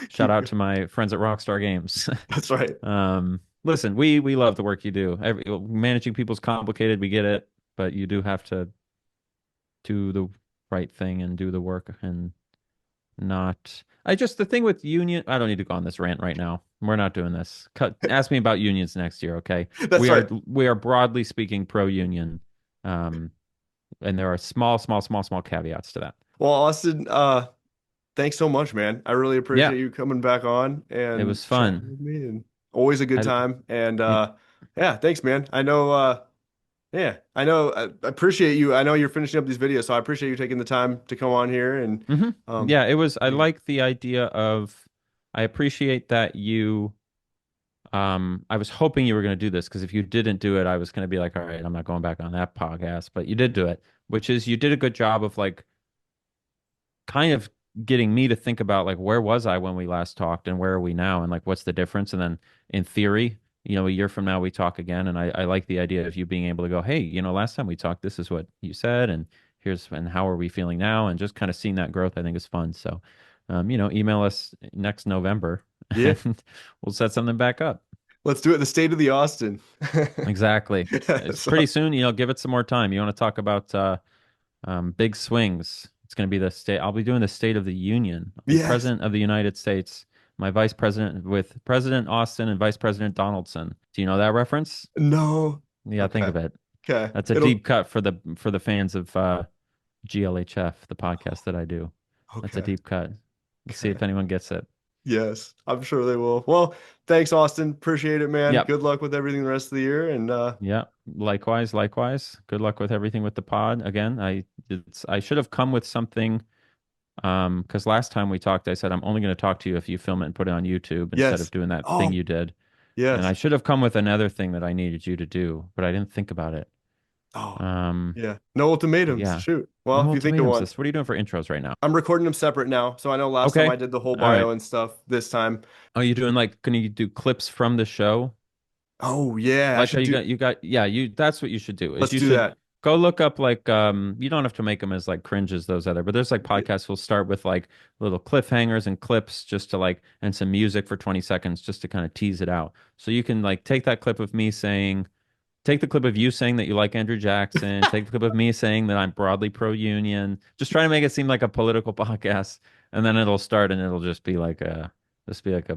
Shout keep out to my friends at Rockstar Games. that's right. Listen, we love the work you do. Managing people's complicated, we get it, but you do have to do the right thing and do the work and not. I just the thing with union. I don't need to go on this rant right now. We're not doing this. Ask me about unions next year, okay? That's right. We are broadly speaking pro union, um, and there are small caveats to that. Well, Austin, thanks so much, man. I really Yeah, appreciate you coming back on it and was chatting fun. with me, and always a good I time. And you, yeah, thanks, man. I know yeah, I know I appreciate you. I know you're finishing up these videos, so I appreciate you taking the time to come on here and hmm um Yeah, it was. I yeah. like the idea of. I appreciate that you. I was hoping you were going to do this because if you didn't do it, I was going to be like, all right, I'm not going back on that podcast. But you did do it, which is you did a good job of like kind of getting me to think about like where was I when we last talked and where are we now and like what's the difference. And then in theory, a year from now we talk again. And I like the idea of you being able to go, hey, last time we talked, this is what you said, and how are we feeling now? And just kind of seeing that growth, I think is fun. So, email us next November Yeah, and we'll set something back up. let's do it. The state of the Austin. Exactly. It's pretty So, soon, give it some more time. You want to talk about big swings. It's going to be the state. I'll be doing the State of the Union. I'll be yes. President of the United States. My vice president with President Austin and Vice President Donaldson. Do you know that reference? No. Yeah, think Okay. of it. Okay. That's a It'll deep cut for the fans of GLHF, the podcast that I do. That's a okay. deep cut. Let's see Okay. if anyone gets it. Yes, I'm sure they will. Well, thanks, Austin. Appreciate it, man. Yep. Good luck with everything the rest of the year. And Yeah. Likewise, likewise. Good luck with everything with the pod. Again, I should have come with something. Because last time we talked, I said I'm only going to talk to you if you film it and put it on YouTube instead of yes. doing that thing Oh, you did. And I yes. should have come with another thing that I needed you to do, but I didn't think about it. Oh, Um, yeah. No ultimatums. yeah. Shoot. Well, No if you think of ultimatums. one, This. What are you doing for intros right now? I'm recording them separate now. So I know last time I Okay. did the whole All right. bio and stuff. This time, Are you doing like? Can you do clips from the show? oh yeah, I Like how should do. you got yeah, that's what you should do is Let's you do should that. go look up like you don't have to make them as like cringe as those other, but there's like podcasts will start with like little cliffhangers and clips just to like and some music for 20 seconds just to kind of tease it out. So you can like take the clip of you saying that you like Andrew Jackson, take the clip of me saying that I'm broadly pro union, just try to make it seem like a political podcast, and then it'll start and it'll just be like a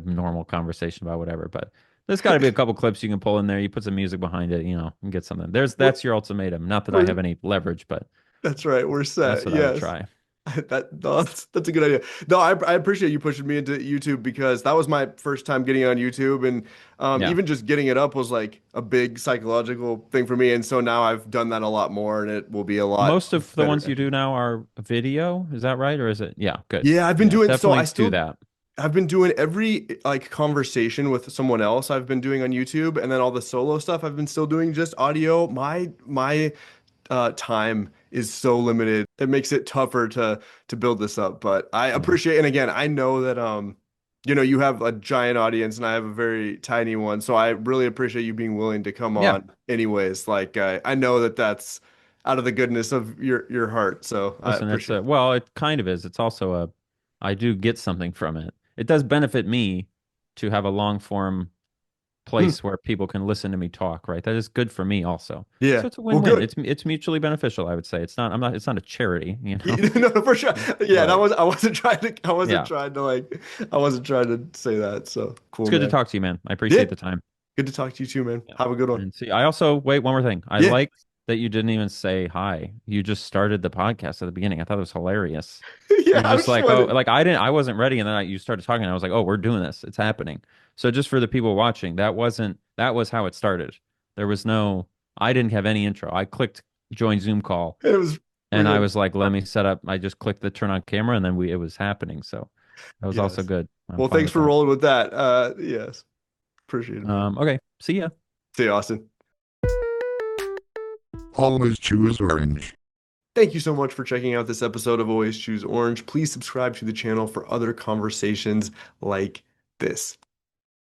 normal conversation about whatever. But there's got to be a couple clips you can pull in there. You put some music behind it, and get something. We're, That's your ultimatum. Not that I we're have any leverage, but that's right. We're that's set. what I would Yes. try. No, that's a good idea. No, I appreciate you pushing me into YouTube because that was my first time getting on YouTube, and Yeah. even just getting it up was like a big psychological thing for me. And so now I've done that a lot more, and it will be a lot Most of the ones better. you do now are video. Is that right? Or is it? Yeah, good. Yeah, I've been Yeah, doing so. definitely do that. I've been doing every like conversation with someone else I've been doing on YouTube, and then all the solo stuff I've been still doing just audio. My time is so limited. It makes it tougher to build this up. But I Yeah. appreciate, and again, I know that you have a giant audience and I have a very tiny one. So I really appreciate you being willing to come Yeah. on anyways. Like I know that that's out of the goodness of your heart. So I Listen, appreciate it. well, it kind of is. It's also I do get something from it. It does benefit me to have a long form Hmm. place where people can listen to me talk, right? That is good for me also. So Yeah. it's a Well, win-win. good. It's mutually beneficial, I would say. It's not a charity, No, for sure. Yeah, that But was yeah, I wasn't trying to say that. So it's cool, good to man. talk to you, man. I Yeah, appreciate the time. good to talk to you too, man. Yeah. Have a good one. And see, I also wait, one more thing. I Yeah. like that you didn't even say hi. You just started the podcast at the beginning. I thought it was hilarious. Yeah, You're I just just like, oh, wanted. like I wasn't ready, and then you started talking. And I was like, oh, we're doing this. It's happening. So just for the people watching, that was how it started. There was no, I didn't have any intro. I clicked join Zoom call, It was and I freaking was like, let me set up. I just clicked the turn on camera, and then it was happening. So that was also yes. good. I'm Well, fine thanks with for that. rolling with that. Yes, appreciate it, man. Okay. See ya. See you, Austin. Always choose orange. Thank you so much for checking out this episode of Always Choose Orange. Please subscribe to the channel for other conversations like this.